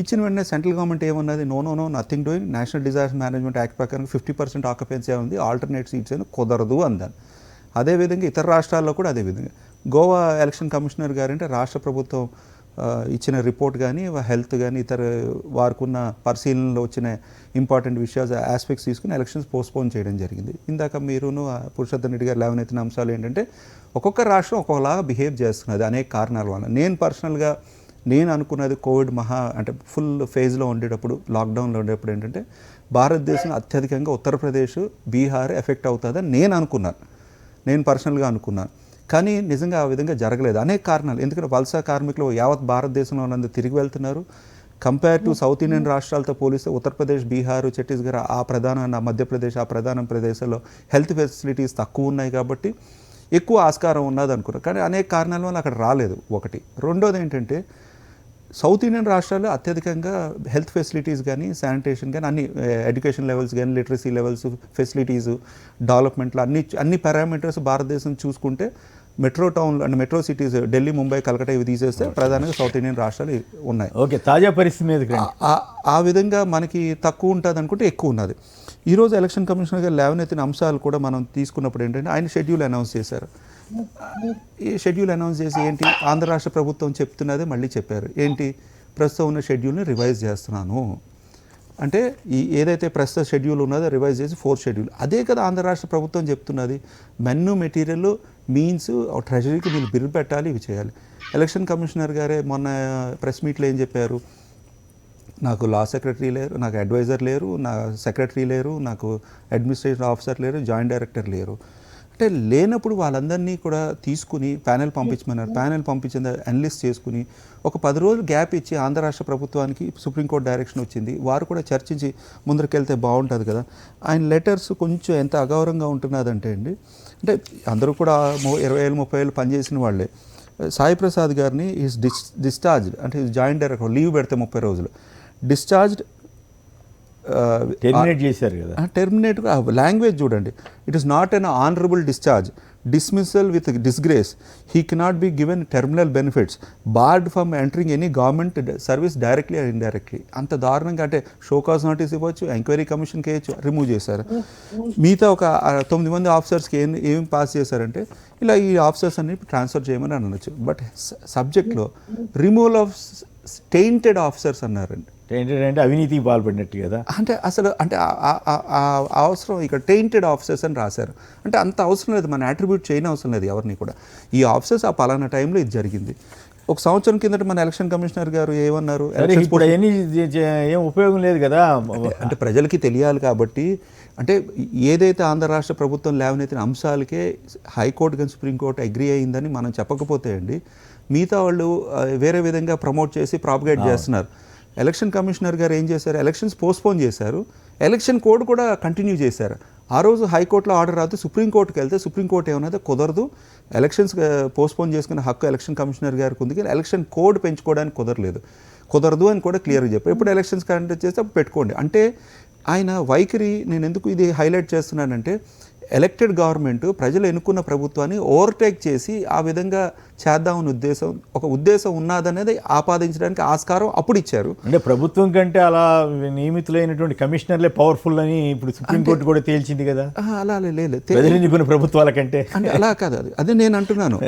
ఇచ్చిన వెంటనే సెంట్రల్ గవర్నమెంట్ ఏమన్నది, no nothing doing, national disaster management act ప్రకారం 50% ఆక్యుపెన్సీ ఉంది, ఆల్టర్నేట్ సీట్స్ అని కుదరదు అందాను. అదేవిధంగా ఇతర రాష్ట్రాల్లో కూడా అదేవిధంగా గోవా ఎలక్షన్ కమిషనర్ గారంటే రాష్ట్ర ప్రభుత్వం ఇచ్చిన రిపోర్ట్ కానీ హెల్త్ కానీ ఇతర వారికి ఉన్న పరిశీలనలో వచ్చిన ఇంపార్టెంట్ విషయాలు ఆస్పెక్ట్స్ తీసుకుని ఎలక్షన్స్ పోస్ట్పోన్ చేయడం జరిగింది. ఇందాక మీరును పురుషోత్తమ్ రెడ్డి గారు లేవనెత్తిన అంశాలు ఏంటంటే ఒక్కొక్క రాష్ట్రం ఒక్కొక్కలాగా బిహేవ్ చేస్తున్నది అనేక కారణాల వల్ల. నేను పర్సనల్గా అనుకున్నది కోవిడ్ అంటే ఫుల్ ఫేజ్లో ఉండేటప్పుడు లాక్డౌన్లో ఉండేటప్పుడు ఏంటంటే భారతదేశం అత్యధికంగా ఉత్తరప్రదేశ్ బీహార్ ఎఫెక్ట్ అవుతుందని నేను పర్సనల్గా అనుకున్నాను. కానీ నిజంగా ఆ విధంగా జరగలేదు. అనేక కారణాలు, ఎందుకంటే వలస కార్మికులు యావత్ భారతదేశంలో ఉన్నందుకు తిరిగి వెళ్తున్నారు. కంపేర్ టు సౌత్ ఇండియన్ రాష్ట్రాలతో పోలిస్తే ఉత్తరప్రదేశ్, బీహార్, ఛత్తీస్గఢ్ మధ్యప్రదేశ్ ఆ ప్రధాన ప్రదేశాల్లో హెల్త్ ఫెసిలిటీస్ తక్కువ ఉన్నాయి కాబట్టి ఎక్కువ ఆస్కారం ఉన్నది అనుకున్నారు. కానీ అనేక కారణాల వల్ల అక్కడ రాలేదు ఒకటి. రెండోది ఏంటంటే సౌత్ ఇండియన్ రాష్ట్రాల్లో అత్యధికంగా హెల్త్ ఫెసిలిటీస్ కానీ శానిటేషన్ కానీ అన్ని ఎడ్యుకేషన్ లెవెల్స్ కానీ లిటరసీ లెవెల్స్ ఫెసిలిటీస్ డెవలప్మెంట్లో అన్ని పారామీటర్స్ భారతదేశం చూసుకుంటే మెట్రో టౌన్లో అంటే మెట్రో సిటీస్ ఢిల్లీ, ముంబై, కలకత్తా ఇవి తీసేస్తే ప్రధానంగా సౌత్ ఇండియన్ రాష్ట్రాలు ఉన్నాయి. ఓకే, తాజా పరిస్థితి మీద ఆ విధంగా మనకి తక్కువ ఉంటుంది అనుకుంటే ఎక్కువ ఉన్నది. ఈరోజు ఎలక్షన్ కమిషనర్ గారు లేవనెత్తిన అంశాలు కూడా మనం తీసుకున్నప్పుడు ఏంటంటే ఆయన షెడ్యూల్ అనౌన్స్ చేశారు. ఈ షెడ్యూల్ అనౌన్స్ చేసి ఏంటి, ఆంధ్ర రాష్ట్ర ప్రభుత్వం చెప్తున్నదే మళ్ళీ చెప్పారు. ఏంటి, ప్రస్తుతం ఉన్న షెడ్యూల్ని రివైజ్ చేస్తున్నాను అంటే ఏదైతే ప్రస్తుత షెడ్యూల్ ఉన్నదో రివైజ్ చేసి 4th షెడ్యూల్. అదే కదా ఆంధ్ర రాష్ట్ర ప్రభుత్వం చెప్తున్నది. మెన్ను మెటీరియల్ మీన్స్ ట్రెజరీకి వీళ్ళు బిల్లు పెట్టాలి, ఇవి చేయాలి. ఎలక్షన్ కమిషనర్ గారే మొన్న ప్రెస్ మీట్లో ఏం చెప్పారు, నాకు లా సెక్రటరీ లేరు, నాకు అడ్వైజర్ లేరు, నా సెక్రటరీ లేరు, నాకు అడ్మినిస్ట్రేటివ్ ఆఫీసర్ లేరు, జాయింట్ డైరెక్టర్ లేరు. అంటే లేనప్పుడు వాళ్ళందరినీ కూడా తీసుకుని ప్యానెల్ పంపించమన్నారు. ప్యానెల్ పంపించిన అనలిస్ట్ చేసుకుని ఒక 10 రోజులు గ్యాప్ ఇచ్చి ఆంధ్ర రాష్ట్ర ప్రభుత్వానికి సుప్రీంకోర్టు డైరెక్షన్ వచ్చింది. వారు కూడా చర్చించి ముందరికెళ్తే బాగుంటుంది కదా. ఆయన లెటర్స్ కొంచెం ఎంత అగౌరవంగా ఉంటున్నదంటే అంటే అందరూ కూడా 20 ఏళ్ళు 30 ఏళ్ళు పనిచేసిన వాళ్ళే. సాయి ప్రసాద్ గారిని ఈజ్ డిశ్చార్జ్డ్ అంటే జాయింట్ డైరెక్టర్ లీవ్ పెడితే 30 రోజులు డిశ్చార్జ్డ్ టెర్మినేట్ చేశారు కదా. టెర్మినేట్ లాంగ్వేజ్ చూడండి, it is not an honourable discharge, dismissal with disgrace, he cannot be given terminal benefits, board from entering any government service directly or indirectly. అంత దారుణంగా అంటే show cause notice ఇవ్వచ్చు, enquiry కమిషన్కి వేయచ్చు, remove చేశారు. మిగతా ఒక 9 మంది ఆఫీసర్స్కి ఏం పాస్ చేశారంటే ఇలా ఈ ఆఫీసర్స్ అన్ని ట్రాన్స్ఫర్ చేయమని అనొచ్చు. బట్ సబ్జెక్ట్లో రిమూవల్ ఆఫ్ టెయింటెడ్ ఆఫీసర్స్ అన్నారండి. టెయింటెడ్ అంటే అవినీతికి పాల్పడినట్టు కదా. అంటే అసలు అంటే అవసరం ఇక్కడ టెయింటెడ్ ఆఫీసర్స్ అని రాశారు. అంటే అంత అవసరం లేదు, మన అట్రిబ్యూట్ చేయని అవసరం లేదు ఎవరిని కూడా. ఈ ఆఫీసర్స్ ఆ పలానా టైంలో ఇది జరిగింది. ఒక సంవత్సరం కిందట మన ఎలక్షన్ కమిషనర్ గారు ఏమన్నారు, ఇప్పుడు ఏం ఉపయోగం లేదు కదా. అంటే ప్రజలకి తెలియాలి కాబట్టి అంటే ఏదైతే ఆంధ్ర రాష్ట్ర ప్రభుత్వం లేవనెత్తిన అంశాలకే హైకోర్టు కానీ సుప్రీంకోర్టు అగ్రీ అయిందని మనం చెప్పకపోతే మిగతా వాళ్ళు వేరే విధంగా ప్రమోట్ చేసి ప్రాపగేట్ చేస్తున్నారు. ఎలక్షన్ కమిషనర్ గారు ఏం చేశారు, ఎలక్షన్స్ పోస్ట్పోన్ చేశారు, ఎలక్షన్ కోడ్ కూడా కంటిన్యూ చేశారు. ఆ రోజు హైకోర్టులో ఆర్డర్ రాదు, సుప్రీంకోర్టుకి వెళ్తే సుప్రీంకోర్టు ఏమన్నది కుదరదు, ఎలక్షన్స్ పోస్ట్పోన్ చేసుకునే హక్కు ఎలక్షన్ కమిషనర్ గారికి ఉంది, కానీ ఎలక్షన్ కోడ్ పెంచుకోవడానికి కుదరదు అని కూడా క్లియర్గా చెప్పారు. ఎప్పుడు ఎలక్షన్స్ కండక్ట్ చేస్తే అప్పుడు పెట్టుకోండి. అంటే ఆయన వైఖరి, నేను ఎందుకు ఇది హైలైట్ చేస్తున్నానంటే, ఎలక్టెడ్ గవర్నమెంట్ ప్రజలు ఎన్నుకున్న ప్రభుత్వాన్ని ఓవర్టేక్ చేసి ఆ విధంగా చేద్దామని ఉద్దేశం ఉన్నదనేది ఆపాదించడానికి ఆస్కారం అప్పుడు ఇచ్చారు. అంటే ప్రభుత్వం కంటే అలా నియమితులైనటువంటి కమిషనర్లే పవర్ఫుల్ అని ఇప్పుడు సుప్రీంకోర్టు కూడా తేల్చింది కదా. అలా లేదు, ప్రజలు ఎన్నుకున్న ప్రభుత్వాల కంటే అంటే అలా కాదు. అదే నేను అంటున్నాను.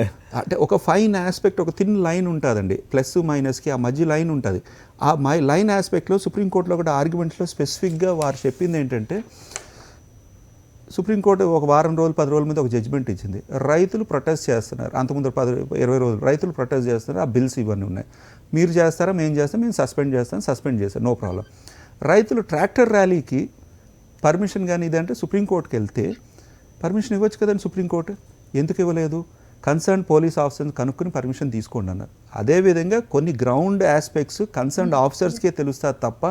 అంటే ఒక ఫైన్ ఆస్పెక్ట్, ఒక థిన్ లైన్ ఉంటుందండి, ప్లస్ మైనస్కి ఆ మధ్య లైన్ ఉంటుంది. ఆ లైన్ ఆస్పెక్ట్లో సుప్రీంకోర్టులో కూడా ఆర్గ్యుమెంట్స్లో స్పెసిఫిక్గా వారు చెప్పింది ఏంటంటే, సుప్రీంకోర్టు ఒక వారం రోజులు 10 రోజుల మీద ఒక జడ్జిమెంట్ ఇచ్చింది. రైతులు ప్రొటెస్ట్ చేస్తున్నారు, అంతకుముందు 10-20 రోజులు రైతులు ప్రొటెస్ట్ చేస్తున్నారు, ఆ బిల్స్ ఇవన్నీ ఉన్నాయి, మీరు చేస్తారా, మేము చేస్తాం, మేము సస్పెండ్ చేస్తాం, నో ప్రాబ్లం. రైతులు ట్రాక్టర్ ర్యాలీకి పర్మిషన్ కానీ ఇదంటే సుప్రీంకోర్టుకి వెళ్తే పర్మిషన్ ఇవ్వచ్చు కదండి. సుప్రీంకోర్టు ఎందుకు ఇవ్వలేదు? కన్సర్న్ పోలీస్ ఆఫీసర్ని కనుక్కొని పర్మిషన్ తీసుకోండి అన్నారు. అదేవిధంగా కొన్ని గ్రౌండ్ ఆస్పెక్ట్స్ కన్సర్న్డ్ ఆఫీసర్స్కే తెలుస్తుంది తప్ప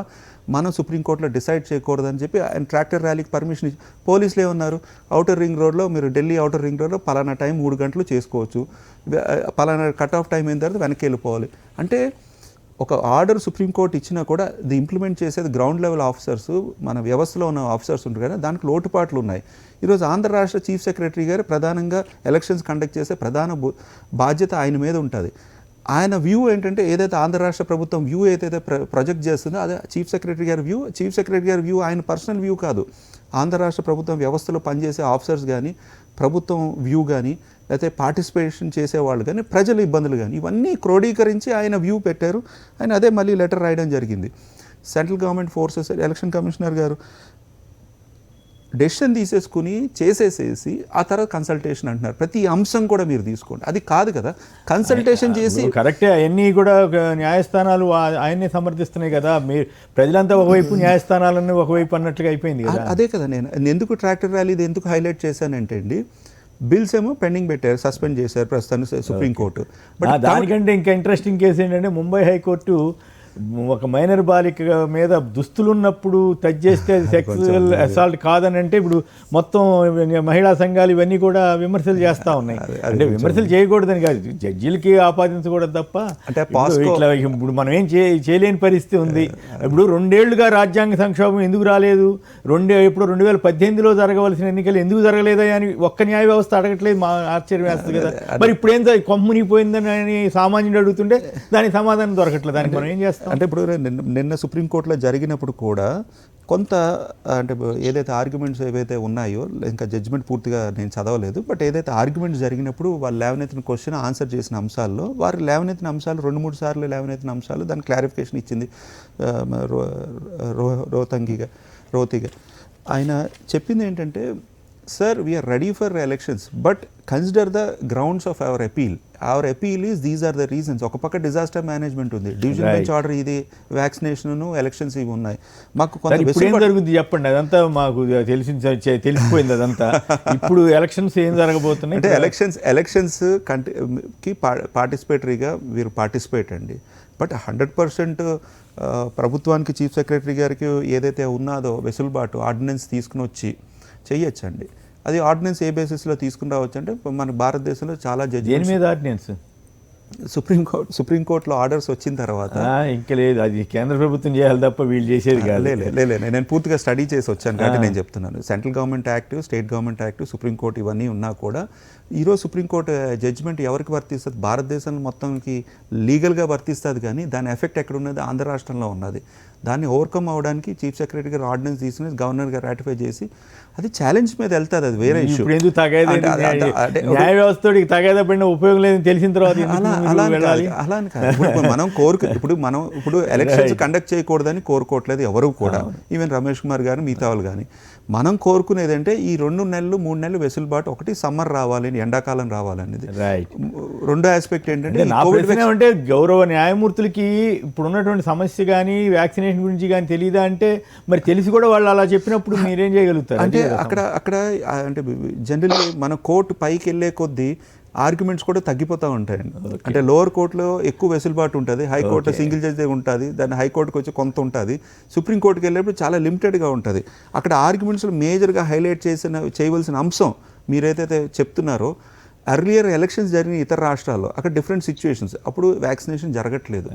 మనం సుప్రీంకోర్టులో డిసైడ్ చేయకూడదని చెప్పి ఆయన ట్రాక్టర్ ర్యాలీకి పర్మిషన్ ఇచ్చి, పోలీసులు ఏమన్నారు, ఔటర్ రింగ్ రోడ్లో మీరు ఢిల్లీ ఔటర్ రింగ్ రోడ్లో పలానా టైం 3 గంటలు చేసుకోవచ్చు, పలానా కట్ ఆఫ్ టైం అయిన తర్వాత వెనక్కి వెళ్ళిపోవాలి. అంటే ఒక ఆర్డర్ సుప్రీంకోర్టు ఇచ్చినా కూడా అది ఇంప్లిమెంట్ చేసేది గ్రౌండ్ లెవెల్ ఆఫీసర్స్, మన వ్యవస్థలో ఉన్న ఆఫీసర్స్ ఉంటారు కదా, దానికి లోటుపాట్లు ఉన్నాయి. ఈరోజు ఆంధ్ర రాష్ట్ర చీఫ్ సెక్రటరీ గారు ప్రధానంగా ఎలక్షన్స్ కండక్ట్ చేసే ప్రధాన బాధ్యత ఆయన మీద ఉంటుంది. ఆయన వ్యూ ఏంటంటే, ఏదైతే ఆంధ్ర రాష్ట్ర ప్రభుత్వం వ్యూ ఏదైతే ప్రొజెక్ట్ చేస్తుందో అదే చీఫ్ సెక్రటరీ గారి వ్యూ ఆయన పర్సనల్ వ్యూ కాదు. ఆంధ్ర రాష్ట్ర ప్రభుత్వం వ్యవస్థలో పనిచేసే ఆఫీసర్స్ కానీ, ప్రభుత్వం వ్యూ కానీ, లేకపోతే పార్టిసిపేషన్ చేసేవాళ్ళు కానీ, ప్రజల ఇబ్బందులు కానీ, ఇవన్నీ క్రోడీకరించి ఆయన వ్యూ పెట్టారు. ఆయన అదే మళ్ళీ లెటర్ రాయడం జరిగింది. Central government forces, election commissioner గారు డెసిషన్ తీసేసుకుని చేసేసేసి ఆ తర్వాత కన్సల్టేషన్ అంటున్నారు. ప్రతి అంశం కూడా మీరు తీసుకోండి, అది కాదు కదా. కన్సల్టేషన్ చేసి కరెక్టే, అవన్నీ కూడా న్యాయస్థానాలు ఆయన్ని సమర్థిస్తున్నాయి కదా. మీరు ప్రజలంతా ఒకవైపు, న్యాయస్థానాలన్నీ ఒకవైపు అన్నట్లుగా అయిపోయింది కదా. అదే కదా నేను ఎందుకు ట్రాక్టర్ ర్యాలీ ఇది ఎందుకు హైలైట్ చేశానంటే అండి, బిల్స్ ఏమో పెండింగ్ పెట్టారు, సస్పెండ్ చేశారు ప్రస్తుతానికి సుప్రీంకోర్టు. బట్ దానికంటే ఇంకా ఇంట్రెస్టింగ్ కేసు ఏంటంటే, ముంబై హైకోర్టు ఒక మైనర్ బాలిక మీద దుస్తులున్నప్పుడు టచ్ చేస్తే అది సెక్సువల్ అసాల్ట్ కాదని అంటే, ఇప్పుడు మొత్తం మహిళా సంఘాలు ఇవన్నీ కూడా విమర్శలు చేస్తూ ఉన్నాయి. అంటే విమర్శలు చేయకూడదని కాదు, జడ్జీలకి ఆపాదించకూడదు తప్ప. అంటే ఇట్లా ఇప్పుడు మనం ఏం చేయలేని పరిస్థితి ఉంది. ఇప్పుడు 2 ఏళ్లుగా రాజ్యాంగ సంక్షోభం ఎందుకు రాలేదు? ఇప్పుడు 2018లో జరగవలసిన ఎన్నికలు ఎందుకు జరగలేదా అని ఒక్క న్యాయ వ్యవస్థ అడగట్లేదు. మా ఆశ్చర్యం వేస్తుంది కదా. మరి ఇప్పుడు ఏం కొమ్మునిపోయిందని సామాన్యుడు అడుగుతుంటే దానికి సమాధానం దొరకట్లేదు. దానికి మనం ఏం చేస్తాం? అంటే ఇప్పుడు నిన్న సుప్రీంకోర్టులో జరిగినప్పుడు కూడా కొంత, అంటే ఏదైతే ఆర్గ్యుమెంట్స్ ఏవైతే ఉన్నాయో, ఇంకా జడ్జిమెంట్ పూర్తిగా నేను చదవలేదు, బట్ ఏదైతే ఆర్గ్యుమెంట్స్ జరిగినప్పుడు వాళ్ళు లేవనెత్తిన క్వశ్చన్ ఆన్సర్ చేసిన అంశాల్లో, వారు లేవనెత్తిన అంశాలు 2-3 సార్లు లేవనెత్తిన అంశాలు దానికి క్లారిఫికేషన్ ఇచ్చింది రోతిగా. ఆయన చెప్పింది ఏంటంటే, sir we are ready for elections but consider the grounds of our appeal is these are the reasons. ఒక పక్క డిజాస్టర్ మేనేజ్మెంట్ ఉంది, డివిజన్ బెంచ్ ఆర్డర్ ఇది, వ్యాక్సినేషన్, ఎలక్షన్స్ ఇవి ఉన్నాయి. మాకు ఏం జరుగుతుంది చెప్పండి, అదంతా మాకు తెలిసిపోయింది అదంతా. ఇప్పుడు ఎలక్షన్స్ ఏం జరగబోతున్నాయి అంటే ఎలక్షన్స్ కి పార్టిసిపేటరీగా వీరు పార్టిసిపేట్ అండి. బట్ 100% ప్రభుత్వానికి, చీఫ్ సెక్రటరీ గారికి ఏదైతే ఉన్నదో వెసులుబాటు, ఆర్డినెన్స్ తీసుకుని వచ్చి చెయ్యొచ్చండి. అది ఆర్డినెన్స్ ఏ బేసిస్లో తీసుకుని రావచ్చు అంటే, మన భారతదేశంలో చాలా దేని మీద ఆర్డినెన్స్? సుప్రీంకోర్టులో ఆర్డర్స్ వచ్చిన తర్వాత ఇంకా లేదు, అది కేంద్ర ప్రభుత్వం చేయాలి తప్ప వీళ్ళు చేసేది కాదు. నేను పూర్తిగా స్టడీ చేసి వచ్చాను కాబట్టి నేను చెప్తున్నాను. Central government act, state government act, supreme court ఇవన్నీ ఉన్నా కూడా ఈరోజు సుప్రీంకోర్టు జడ్జిమెంట్ ఎవరికి వర్తిస్తుంది? భారతదేశంలో మొత్తంకి లీగల్గా వర్తిస్తుంది, కానీ దాని ఎఫెక్ట్ ఎక్కడ ఉన్నది? ఆంధ్ర రాష్ట్రంలో ఉన్నది. దాన్ని ఓవర్కమ్ అవ్వడానికి చీఫ్ సెక్రటరీ గారు ఆర్డినెన్స్ తీసుకుని గవర్నర్ గారు రాటిఫై చేసి అది ఛాలెంజ్ మీద వెళ్తుంది. అది వేరే ఇష్యూ. న్యాయ వ్యవస్థకి తగాదా పడిన ఉపయోగం లేదని తెలిసిన తర్వాత అలా అని కాదు. ఇప్పుడు ఎలక్షన్స్ కండక్ట్ చేయకూడదని కోరుకోవట్లేదు ఎవరు కూడా, ఈవెన్ రమేష్ కుమార్ గారు, మిగతా వాళ్ళు కానీ. మనం కోరుకునేది అంటే ఈ 2 నెలలు 3 నెలలు వెసులుబాటు, ఒకటి సమ్మర్ రావాలి, ఎండాకాలం రావాలనేది. రెండో ఆస్పెక్ట్ ఏంటంటే, అంటే గౌరవ న్యాయమూర్తులకి ఇప్పుడు ఉన్నటువంటి సమస్య కానీ, వ్యాక్సినేషన్ గురించి కానీ తెలియదా అంటే, మరి తెలిసి కూడా వాళ్ళు అలా చెప్పినప్పుడు మీరేం చేయగలుగుతారు? అంటే అక్కడ అంటే జనరల్లీ మన కోర్టు పైకి వెళ్ళే కొద్దీ ఆర్గ్యుమెంట్స్ కూడా తగ్గిపోతూ ఉంటాయండి. అంటే లోవర్ కోర్టులో ఎక్కువ వెసులుబాటు ఉంటుంది, హైకోర్టులో సింగిల్ జడ్జి ఉంటుంది, దాన్ని హైకోర్టుకి వచ్చి కొంత ఉంటుంది, సుప్రీంకోర్టుకి వెళ్ళేప్పుడు చాలా లిమిటెడ్గా ఉంటుంది. అక్కడ ఆర్గ్యుమెంట్స్లో మేజర్గా హైలైట్ చేయవలసిన అంశం మీరైతే చెప్తున్నారో, ఎర్లియర్ ఎలక్షన్స్ జరిగిన ఇతర రాష్ట్రాల్లో అక్కడ డిఫరెంట్ సిచ్యువేషన్స్, అప్పుడు వ్యాక్సినేషన్ జరగట్లేదు,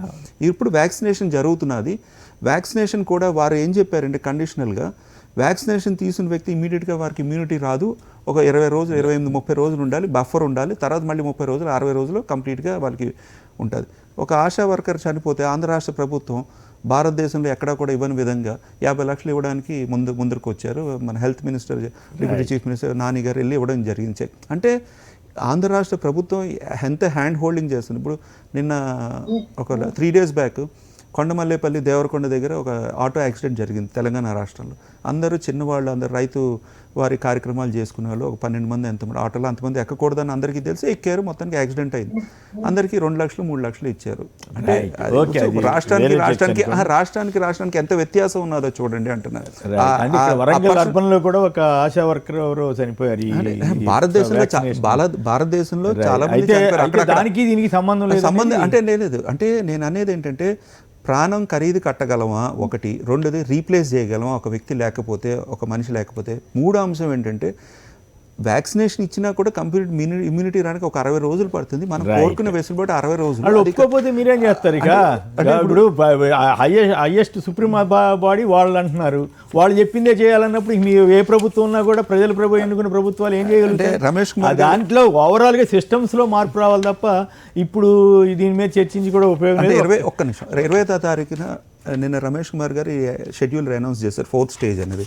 ఇప్పుడు వ్యాక్సినేషన్ జరుగుతున్నది. వ్యాక్సినేషన్ కూడా వారు ఏం చెప్పారంటే కండిషనల్గా వ్యాక్సినేషన్ తీసిన వ్యక్తి ఇమీడియట్గా వారికి ఇమ్యూనిటీ రాదు, ఒక 20 రోజులు 28-30 రోజులు ఉండాలి, బఫర్ ఉండాలి, తర్వాత మళ్ళీ 30 రోజులు 60 రోజులు కంప్లీట్గా వాళ్ళకి ఉంటుంది. ఒక ఆశా వర్కర్ చనిపోతే ఆంధ్ర రాష్ట్ర ప్రభుత్వం భారతదేశంలో ఎక్కడా కూడా ఇవ్వని విధంగా 50 లక్షలు ఇవ్వడానికి ముందుకు వచ్చారు. మన health minister, deputy chief minister Nani గారు వెళ్ళి ఇవ్వడం జరిగింది. అంటే ఆంధ్ర రాష్ట్ర ప్రభుత్వం ఎంత హ్యాండ్ హోల్డింగ్ చేస్తుంది. ఇప్పుడు నిన్న ఒక 3 days బ్యాక్ కొండమల్లేపల్లి దేవరకొండ దగ్గర ఒక ఆటో యాక్సిడెంట్ జరిగింది తెలంగాణ రాష్ట్రంలో. అందరూ చిన్నవాళ్ళు, అందరు రైతు వారి కార్యక్రమాలు చేసుకునే వాళ్ళు ఒక 12 మంది, ఎంతమంది ఆటోలో అంతమంది ఎక్కకూడదని అందరికీ తెలిసి ఎక్కారు. మొత్తానికి యాక్సిడెంట్ అయింది. అందరికీ 2 లక్షలు 3 లక్షలు ఇచ్చారు. అంటే రాష్ట్రానికి ఎంత వ్యత్యాసం ఉన్నదో చూడండి అంటున్నారు. వరంగల్ అర్బన్లో కూడా ఒక ఆశా వర్కర్ ఎవరో చనిపోయారు. భారతదేశంలో చాలా మంది దానికి దీనికి సంబంధం అంటే లేదు. అంటే నేను అనేది ఏంటంటే ప్రాణం ఖరీదు కట్టగలమా ఒకటి, రెండోది రీప్లేస్ చేయగలమా ఒక వ్యక్తి లేకపోతే, ఒక మనిషి లేకపోతే. మూడో అంశం ఏంటంటే వ్యాక్సినేషన్ ఇచ్చినా కూడా కంప్లీట్ ఇమ్యూనిటీ రానికి ఒక 60 రోజులు పడుతుంది. మనం కోరుకున్న వెసులుబాటు 60 రోజులు. ఒప్పుకోకపోతే మీరేం చేస్తారు? ఇక ఇప్పుడు హైయెస్ట్ సుప్రీం బాడీ వాళ్ళు అంటున్నారు, వాళ్ళు చెప్పిందే చేయాలన్నప్పుడు మీ ఏ ప్రభుత్వం ఉన్నా కూడా ప్రజల ఎన్నుకున్న ప్రభుత్వాలు ఏం చేయగలుగుతాయి? రమేష్ కుమార్ దాంట్లో ఓవరాల్గా సిస్టమ్స్లో మార్పు రావాలి తప్ప ఇప్పుడు దీని మీద చర్చించి కూడా ఉపయోగం లేదు. 20వ తారీఖున నిన్న రమేష్ కుమార్ గారు షెడ్యూల్ అనౌన్స్ చేశారు, 4th స్టేజ్ అనేది.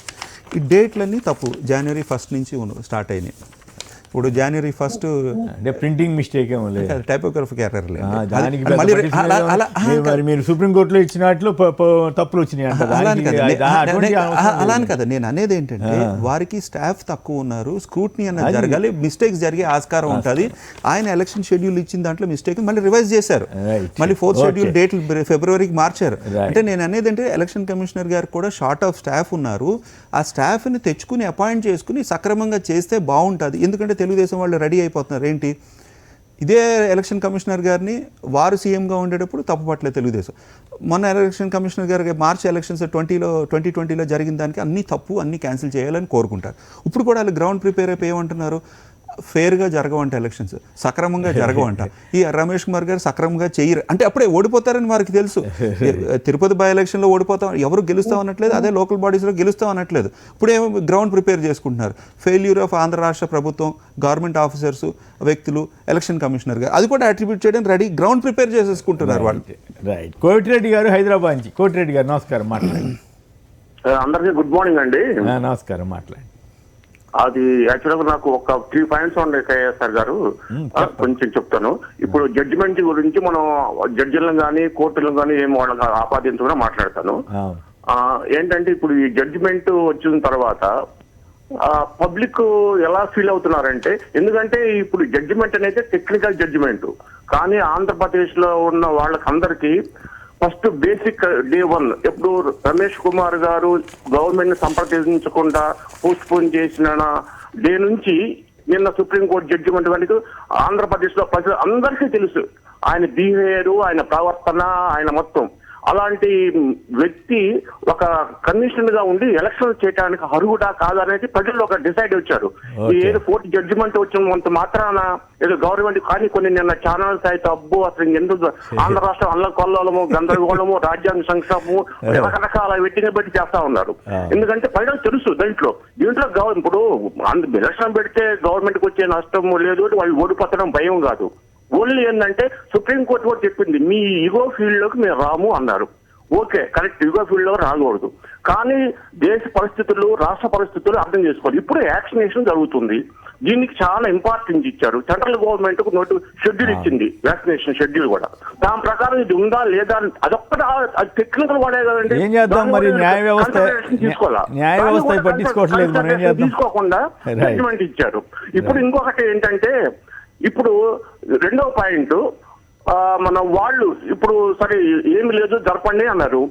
ఈ డేట్లన్నీ తప్పు. January 1 నుంచి స్టార్ట్ అయినాయి. ఇప్పుడు January 1 అంటే ప్రింటింగ్ మిస్టేక్ ఏమో లేదు, టైపోగ్రఫిక్ ఎర్రర్ లేదు. మీరు సుప్రీంకోర్టులో ఇచ్చిన వాటిలో తప్పులు వచ్చినాయి. అలా అని కదా నేను అనేది ఏంటంటే వారికి స్టాఫ్ తక్కువ ఉన్నారు, స్క్రూట్నీ అన్నది జరగాలి, మిస్టేక్స్ జరిగే ఆస్కారం ఉంటుంది. ఆయన ఎలక్షన్ షెడ్యూల్ ఇచ్చిన దాంట్లో మిస్టేక్ మళ్ళీ రివైజ్ చేశారు, మళ్ళీ 4th షెడ్యూల్ డేట్లు ఫిబ్రవరికి మార్చారు. అంటే నేను అనేది అంటే ఎలక్షన్ కమిషనర్ గారు కూడా షార్ట్ ఆఫ్ స్టాఫ్ ఉన్నారు. ఆ స్టాఫ్ని తెచ్చుకుని అపాయింట్ చేసుకుని సక్రమంగా చేస్తే బాగుంటుంది. ఎందుకంటే తెలుగుదేశం వాళ్ళు రెడీ అయిపోతున్నారు. ఏంటి, ఇదే ఎలక్షన్ కమిషనర్ గారిని వారు సీఎంగా ఉండేటప్పుడు తప్పుపట్టలేదు తెలుగుదేశం. మొన్న ఎలక్షన్ కమిషనర్ గారికి మార్చ్ ఎలక్షన్స్ 2020లో జరిగిన దానికి అన్ని తప్పు, అన్ని క్యాన్సిల్ చేయాలని కోరుకుంటారు. ఇప్పుడు కూడా వాళ్ళు గ్రౌండ్ ప్రిపేర్ అయిపోయి ఏమంటున్నారు, ఫేర్గా జరగవంట ఎలక్షన్స్, సక్రమంగా జరగవంట. ఈ రమేష్ కుమార్ గారు సక్రమంగా చేయరు అంటే అప్పుడే ఓడిపోతారని వారికి తెలుసు. తిరుపతి బై ఎలక్షన్లో ఓడిపోతాం, ఎవరు గెలుస్తాం అనట్లేదు, అదే లోకల్ బాడీస్లో గెలుస్తాం అనట్లేదు. ఇప్పుడేమో గ్రౌండ్ ప్రిపేర్ చేసుకుంటున్నారు. ఫెయిల్యూర్ ఆఫ్ ఆంధ్ర రాష్ట్ర ప్రభుత్వం, గవర్నమెంట్ ఆఫీసర్స్, వ్యక్తులు, ఎలక్షన్ కమిషనర్ గారు అది కూడా అట్రిబ్యూట్ చేయడం రెడీ, గ్రౌండ్ ప్రిపేర్ చేసేసుకుంటున్నారు వాళ్ళు. రైట్. కోటిరెడ్డి గారు హైదరాబాద్ నుంచి. కోటిరెడ్డి గారు నమస్కారం, మాట్లాడండి. అందరికీ గుడ్ మార్నింగ్ అండి. నమస్కారం, మాట్లాడండి. అది యాక్చువల్గా నాకు ఒక 3 పాయింట్స్ ఉన్నాయి కేఎస్ఆర్ గారు, కొంచెం చెప్తాను. ఇప్పుడు జడ్జిమెంట్ గురించి మనం జడ్జిలను కానీ కోర్టులను కానీ ఏం వాళ్ళకి ఆపాదించకుండా మాట్లాడతాను. ఏంటంటే ఇప్పుడు ఈ జడ్జిమెంట్ వచ్చిన తర్వాత పబ్లిక్ ఎలా ఫీల్ అవుతున్నారంటే, ఎందుకంటే ఇప్పుడు జడ్జిమెంట్ అనేది టెక్నికల్ జడ్జిమెంట్, కానీ ఆంధ్రప్రదేశ్ లో ఉన్న వాళ్ళకందరికీ ఫస్ట్ బేసిక్ డే 1 ఎప్పుడు రమేష్ కుమార్ గారు గవర్నమెంట్ ని సంప్రదించకుండా పోస్ట్ పోన్ చేసిన డే నుంచి నిన్న సుప్రీంకోర్టు జడ్జిమెంట్ వరకు ఆంధ్రప్రదేశ్ లో ప్రజలు అందరికీ తెలుసు ఆయన బిహేవియర్, ఆయన ప్రవర్తన, ఆయన మొత్తం. అలాంటి వ్యక్తి ఒక కమిషనర్ గా ఉండి ఎలక్షన్ చేయడానికి అర్హుడా కాదా అనేది ప్రజల్లో ఒక డిసైడ్ వచ్చారు. ఏదో 4th జడ్జిమెంట్ వచ్చినంత మాత్రాన ఏదో గవర్నమెంట్ కానీ కొన్ని నిన్న ఛానల్స్ అయితే అబ్బో అసలు ఎందుకు ఆంధ్ర రాష్ట్రం అల్లకొల్లము, గందరగోళము, రాజ్యాంగ సంక్షోభము, రకరకాల వెట్టింగ్ పెట్టి చేస్తా ఉన్నారు. ఎందుకంటే ప్రజలకు తెలుసు దీంట్లో ఇప్పుడు ఎలక్షన్ పెడితే గవర్నమెంట్ కి వచ్చే నష్టం లేదు, వాళ్ళు ఓడిపోతడం భయం కాదు. ఓన్లీ ఏంటంటే సుప్రీంకోర్టు కూడా చెప్పింది మీ ఈగో ఫీల్డ్ లోకి మేము రాము అన్నారు. ఓకే, కరెక్ట్, ఈగో ఫీల్డ్ లో రాకూడదు, కానీ దేశ పరిస్థితులు, రాష్ట్ర పరిస్థితులు అర్థం చేసుకోవాలి. ఇప్పుడు వ్యాక్సినేషన్ జరుగుతుంది, దీనికి చాలా ఇంపార్టెన్స్ ఇచ్చారు. సెంట్రల్ గవర్నమెంట్ కు షెడ్యూల్ ఇచ్చింది, వ్యాక్సినేషన్ షెడ్యూల్ కూడా. దాని ప్రకారం ఇది ఉందా లేదా అదొక్కటి అది టెక్నికల్ వాడే కదండి. తీసుకోకుండా జడ్జిమెంట్ ఇచ్చారు. ఇప్పుడు ఇంకొకటి ఏంటంటే, ఇప్పుడు 2వ పాయింట్ మన వాళ్ళు ఇప్పుడు సరే ఏమి లేదు జరపండి అన్నారు.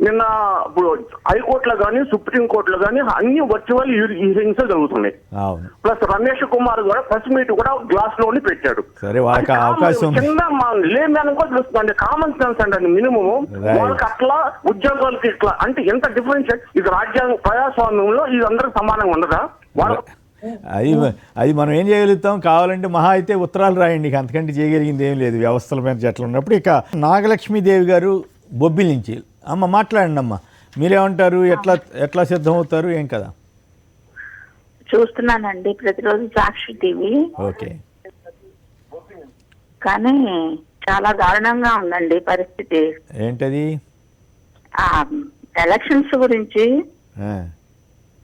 నిన్న ఇప్పుడు హైకోర్టులో కానీ సుప్రీంకోర్టులో కానీ అన్ని వర్చువల్ హీరింగ్స్ జరుగుతున్నాయి. అవును. ప్లస్ రమేష్ కుమార్ కూడా ప్రెస్ మీట్ కూడా గ్లాస్ లోని పెట్టాడు. సరే, వాళ్ళకి అవకాశం ఉంది. కింద లేమని కూడా తెలుస్తుంది, కామన్ సెన్స్ అండి మినిమం. వాళ్ళకి అట్లా ఉద్యోగాలకి ఇట్లా అంటే ఎంత డిఫరెన్షియేట్. ఇది రాజ్యాంగ ప్రజాస్వామ్యంలో ఇది అందరికి సమానంగా ఉండదా? వాళ్ళ అది మనం ఏం చేయగలుగుతాం? కావాలంటే మహా అయితే ఉత్తరాలు రాయండి, ఇక అంతకంటే చేయగలిగింది ఏం లేదు వ్యవస్థల మీద చెట్లు ఉన్నప్పుడు. ఇక నాగలక్ష్మీదేవి గారు బొబ్బిలి నుంచి. అమ్మ మాట్లాడండి అమ్మ, మీరేమంటారు? ఎట్లా సిద్ధం అవుతారు ఏం కదా? చూస్తున్నానండి ప్రతిరోజు సాక్షి టీవీ. ఓకే. కానీ చాలా దారుణంగా ఉందండి పరిస్థితి. ఏంటది? ఎలక్షన్స్ గురించి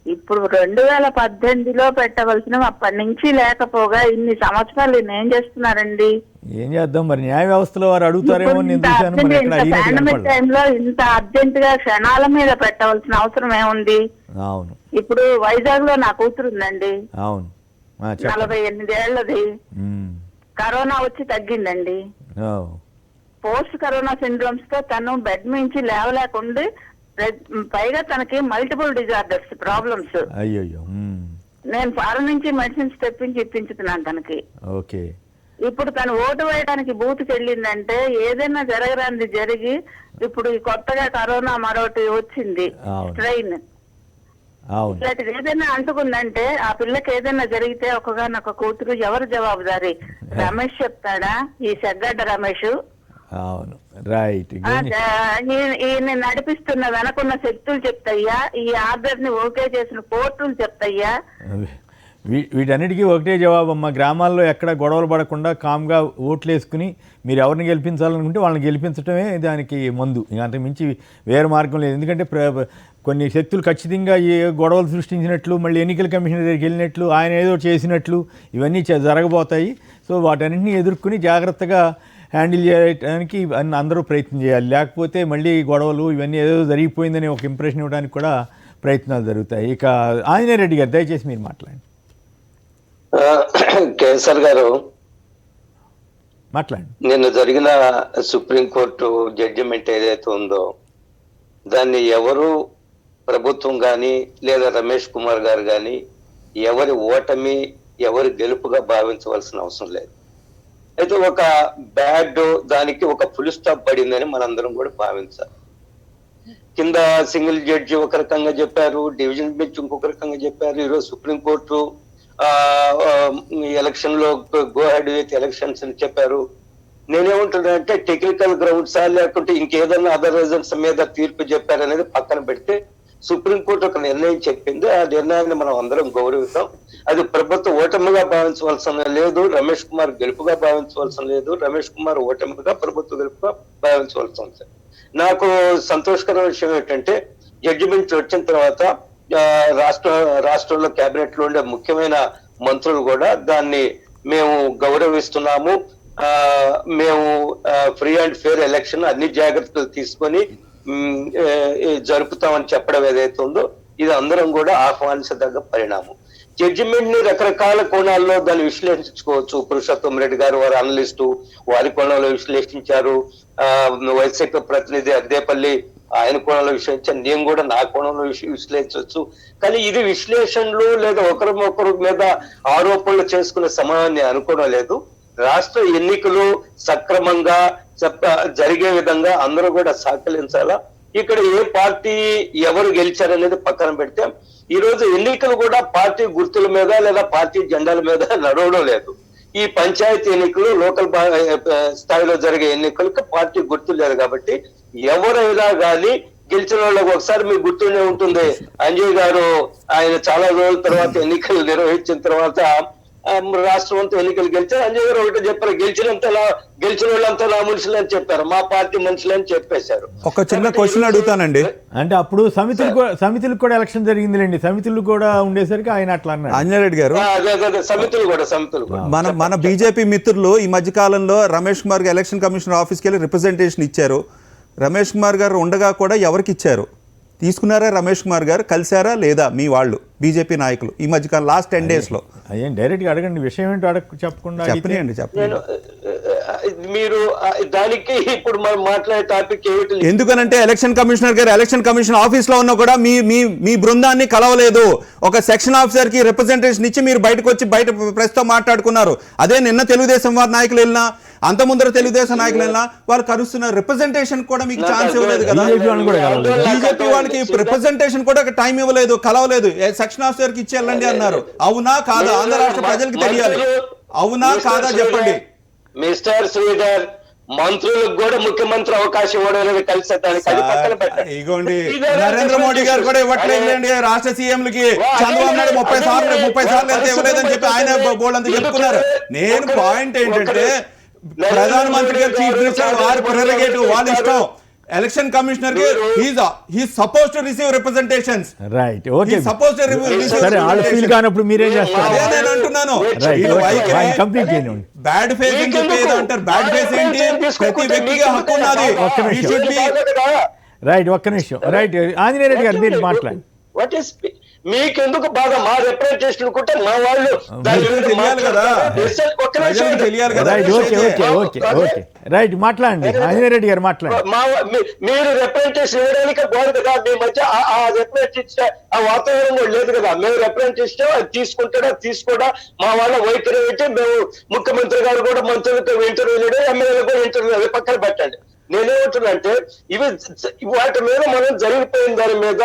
ఇప్పుడు 2018లో పెట్టవలసినవి అప్పటి నుంచి లేకపోగా ఇన్ని సంవత్సరాలు ఏం చేస్తున్నారండి? ఏం చేద్దాం మరి, న్యాయ వ్యవస్థలో వారు అడుగుతారేమో. నేను చూశాను మరి పాండమిక్ టైంలో ఇంత అర్జెంట్ గా క్షణాల మీద పెట్టవలసిన అవసరం ఏముంది? అవును. ఇప్పుడు వైజాగ్ లో నా కూతురు ఉందండి. అవును. 48 ఏళ్ళది. కరోనా వచ్చి తగ్గిందండి. పోస్ట్ కరోనా సిండ్రోమ్స్ తో తను బెడ్ నుంచి లేవలేకుండా, పైగా తనకి మల్టిపుల్ డిజార్డర్స్ ప్రాబ్లమ్స్. అయ్యో. నేను ఫారెన్ నుంచి మెడిసిన్స్ తెప్పించి ఇప్పించుతున్నాను తనకి. ఓకే. ఇప్పుడు తను ఓటు వేయడానికి బూత్కి వెళ్ళిందంటే ఏదైనా జరగరాంది జరిగి, ఇప్పుడు ఈ కొత్తగా కరోనా మరొకటి వచ్చింది స్ట్రెయిన్, ఇట్లాంటిది ఏదైనా అంటుకుందంటే ఆ పిల్లకి ఏదైనా జరిగితే ఒకగానొక కూతురు ఎవరు జవాబుదారి? రమేష్ చెప్తాడా? ఈ సెగ్గడ్డ రమేష్. అవును, రైట్. ఈయన నడిపిస్తున్న వెనకున్న శక్తులు చెప్తాయ్యా, ఈ ఆర్డర్ ని ఓకే చేసిన కోర్టులు చెప్తాయ్యా. వీటన్నిటికీ ఒకటే జవాబమ్మా. గ్రామాల్లో ఎక్కడ గొడవలు పడకుండా కామ్గా ఓట్లు వేసుకుని మీరు ఎవరిని గెలిపించాలనుకుంటే వాళ్ళని గెలిపించడమే దానికి మందు. ఇక అంతకు మించి వేరే మార్గం లేదు. ఎందుకంటే కొన్ని శక్తులు ఖచ్చితంగా ఈ గొడవలు సృష్టించినట్లు, మళ్ళీ ఎన్నికల కమిషన్ దగ్గరికి వెళ్ళినట్లు, ఆయన ఏదో చేసినట్లు ఇవన్నీ జరగబోతాయి. సో వాటన్నింటినీ ఎదుర్కొని జాగ్రత్తగా హ్యాండిల్ చేయడానికి అందరూ ప్రయత్నం చేయాలి. లేకపోతే మళ్ళీ గొడవలు ఇవన్నీ ఏదో జరిగిపోయిందని ఒక ఇంప్రెషన్ ఇవ్వడానికి కూడా ప్రయత్నాలు జరుగుతాయి. ఇక ఆంజనేయ రెడ్డి గారు దయచేసి మీరు మాట్లాడండి. కేసర్ గారు మాట్లాడండి. నిన్న జరిగిన సుప్రీంకోర్టు జడ్జిమెంట్ ఏదైతే ఉందో దాన్ని ఎవరు ప్రభుత్వం కానీ లేదా రమేష్ కుమార్ గారు కానీ ఎవరి ఓటమి ఎవరి గెలుపుగా భావించవలసిన అవసరం లేదు. అయితే ఒక బ్యాడ్ దానికి ఒక ఫుల్ స్టాప్ పడిందని మనందరం కూడా భావించాలి. కింద సింగిల్ జడ్జి ఒక రకంగా చెప్పారు, డివిజన్ బెంచ్ ఇంకొక రకంగా చెప్పారు. ఈరోజు సుప్రీంకోర్టు ఎలక్షన్ లో గో హెడ్ విత్ ఎలక్షన్స్ అని చెప్పారు. నేనేమంటున్నానంటే టెక్నికల్ గ్రౌండ్సా లేకుంటే ఇంకేదన్నా అదర్ రీజన్స్ మీద తీర్పు చెప్పారనేది పక్కన పెడితే సుప్రీంకోర్టు ఒక నిర్ణయం చెప్పింది. ఆ నిర్ణయాన్ని మనం అందరం గౌరవిస్తాం. అది ప్రభుత్వ ఓటమిగా భావించవలసిన లేదు, రమేష్ కుమార్ గెలుపుగా భావించవలసిన లేదు, రమేష్ కుమార్ ఓటమిగా ప్రభుత్వ గెలుపుగా భావించవలసిన లేదు. నాకు సంతోషకరమైన విషయం ఏంటంటే జడ్జిమెంట్ వచ్చిన తర్వాత రాష్ట్రంలో కేబినెట్ లో ఉండే ముఖ్యమైన మంత్రులు కూడా దాన్ని మేము గౌరవిస్తున్నాము, మేము ఫ్రీ అండ్ ఫెయిర్ ఎలక్షన్ అన్ని జాగ్రత్తలు తీసుకొని జరుపుతామని చెప్పడం ఏదైతే ఉందో ఇది అందరం కూడా ఆహ్వానించదగ్గ పరిణామం. జడ్జిమెంట్ ని రకరకాల కోణాల్లో దాన్ని విశ్లేషించుకోవచ్చు. పురుషోత్తం రెడ్డి గారు వారి అనలిస్టు వారి కోణంలో విశ్లేషించారు, వైసీపీ ప్రతినిధి అద్దేపల్లి ఆయన కోణంలో విశ్లేషించారు, నేను కూడా నా కోణంలో విశ్లేషించవచ్చు. కానీ ఇది విశ్లేషణలు లేదా ఒకరి మీద ఆరోపణలు చేసుకునే సమయాన్ని అనుకోవడం లేదు. రాష్ట్ర ఎన్నికలు సక్రమంగా జరిగే విధంగా అందరూ కూడా సహకరించాలా. ఇక్కడ ఏ పార్టీ ఎవరు గెలిచారనేది పక్కన పెడితే ఈ రోజు ఎన్నికలు కూడా పార్టీ గుర్తుల మీద లేదా పార్టీ జెండాల మీద నడవడం లేదు. ఈ పంచాయతీ ఎన్నికలు లోకల్ స్థాయిలో జరిగే ఎన్నికలకు పార్టీ గుర్తు లేదు. కాబట్టి ఎవరైనా కానీ గెలిచిన వాళ్ళకి ఒకసారి మీకు గుర్తుండే ఉంటుంది, అంజయ్ గారు ఆయన చాలా రోజుల తర్వాత ఎన్నికలు నిర్వహించిన తర్వాత రాష్ట్రం అంతా ఎన్నికలు గెలిచారు. అంజయ్ గారు ఒకటి చెప్పారు, గెలిచిన వాళ్ళంతా నా మనుషులు అని చెప్పారు, మా పార్టీ మనుషులు అని చెప్పేశారు. ఒక చిన్న క్వశ్చన్ అడుగుతానండి. అంటే అప్పుడు సమితులకు కూడా ఎలక్షన్ జరిగిందిలేండి, సమితులు కూడా ఉండేసరికి ఆయన అట్లా అన్నారు. ఆంజనేయ రెడ్డి గారు, సమితులు కూడా మన బీజేపీ మిత్రులు ఈ మధ్య కాలంలో రమేష్ కుమార్ గారు ఎలక్షన్ కమిషనర్ ఆఫీస్కి వెళ్ళి రిప్రజెంటేషన్ ఇచ్చారు. రమేష్ కుమార్ గారు ఉండగా కూడా ఎవరికి ఇచ్చారు? తీసుకున్నారా? రమేష్ కుమార్ గారు కలిశారా లేదా మీ వాళ్ళు బీజేపీ నాయకులు ఈ మధ్యకాలం లాస్ట్ 10 days లో? అయ్యేం డైరెక్ట్గా అడగండి, విషయం ఏంటో చెప్పకుండా చెప్పండి. మీరు దానికి ఇప్పుడు మనం మాట్లాడే టాపిక్ ఏమిటి? ఎందుకనంటే ఎలక్షన్ కమిషనర్ గారు ఎలక్షన్ కమిషన్ ఆఫీస్ లో ఉన్నా కూడా మీ మీ మీ బృందాన్ని కలవలేదు. ఒక సెక్షన్ ఆఫీసర్ కి రిప్రజెంటేషన్ ఇచ్చి మీరు బయటకు వచ్చి బయట ప్రెస్ తో మాట్లాడుకున్నారు. అదే నిన్న తెలుగుదేశం వారి నాయకులు వెళ్ళినా, అంత ముందర తెలుగుదేశం నాయకులు వెళ్ళినా వాళ్ళు కలుస్తున్న రిప్రజెంటేషన్ కూడా మీకు ఛాన్స్ ఇవ్వలేదు కదా. బీజేపీ వాళ్ళకి రిప్రజెంటేషన్ కూడా టైం ఇవ్వలేదు, కలవలేదు. సెక్షన్ ఆఫీసర్ కి ఇచ్చి వెళ్ళండి అన్నారు. అవునా కాదా? ఆంధ్ర రాష్ట్ర ప్రజలకు తెలియాలి. అవునా కాదా చెప్పండి. మిస్టర్ శ్రీధర్, మంత్రులకు కూడా ముఖ్యమంత్రి అవకాశం ఇవ్వడం అనేది కలిసి ఇగోండి నరేంద్ర మోడీ గారు కూడా ఇవ్వట్లేదండి రాష్ట్ర సీఎంలకి. చంద్రబాబు నాయుడు 30 సార్లు అయితే ఇవ్వలేదని చెప్పి ఆయన బోర్డు అంతా చెప్పుకున్నారు. నేను పాయింట్ ఏంటంటే ప్రధానమంత్రి గారు చీఫ్ మినిస్టర్ వారి ప్రెరగేటివ్, వాళ్ళ ఇష్టం. ఎలక్షన్ కమిషనర్ కి he's supposed to receive representations. Right, okay. సరే, వాళ్ళు ఫీల్ కానప్పుడు మీరేం చేస్తారు? అదే నేను అంటున్నాను. కంప్లీట్ చేయండి. బ్యాడ్ ఫేస్ అని చెప్పేది అంటారు. బ్యాడ్ ఫేస్ ఏంటి? ప్రతి వ్యక్తికి హక్కు ఉన్నది. రైట్, ఒక్క నిమిషం. రైట్, ఆంజనేయ రెడ్డి గారు మీరు మాట్లాడండి. మీకెందుకు బాగా మా రిప్రజెంటేషన్ అనుకుంటే మా వాళ్ళు తెలియాలి కదా. రైట్, మాట్లాడండి ఆంజనేయ రెడ్డి గారు మాట్లాడండి. మీరు రిప్రజెంటేషన్ ఇవ్వడానికి బాగుంది కదా. మీ మధ్య ఆ రిప్రజెంటేషన్ ఆ వాతావరణం కూడా లేదు కదా. మేము రిప్రజెంటేషన్ అది తీసుకుంటాడా తీసుకోడా మా వాళ్ళ వైఖరి అయితే మేము ముఖ్యమంత్రి గారు కూడా మంత్రులతో ఇంటర్వ్యూ, ఎమ్మెల్యేలు కూడా ఇంటర్వ్యూ పక్కన పెట్టండి. నేనేమంటున్నానంటే వాటి మీద మనం జరిగిపోయిన దాని మీద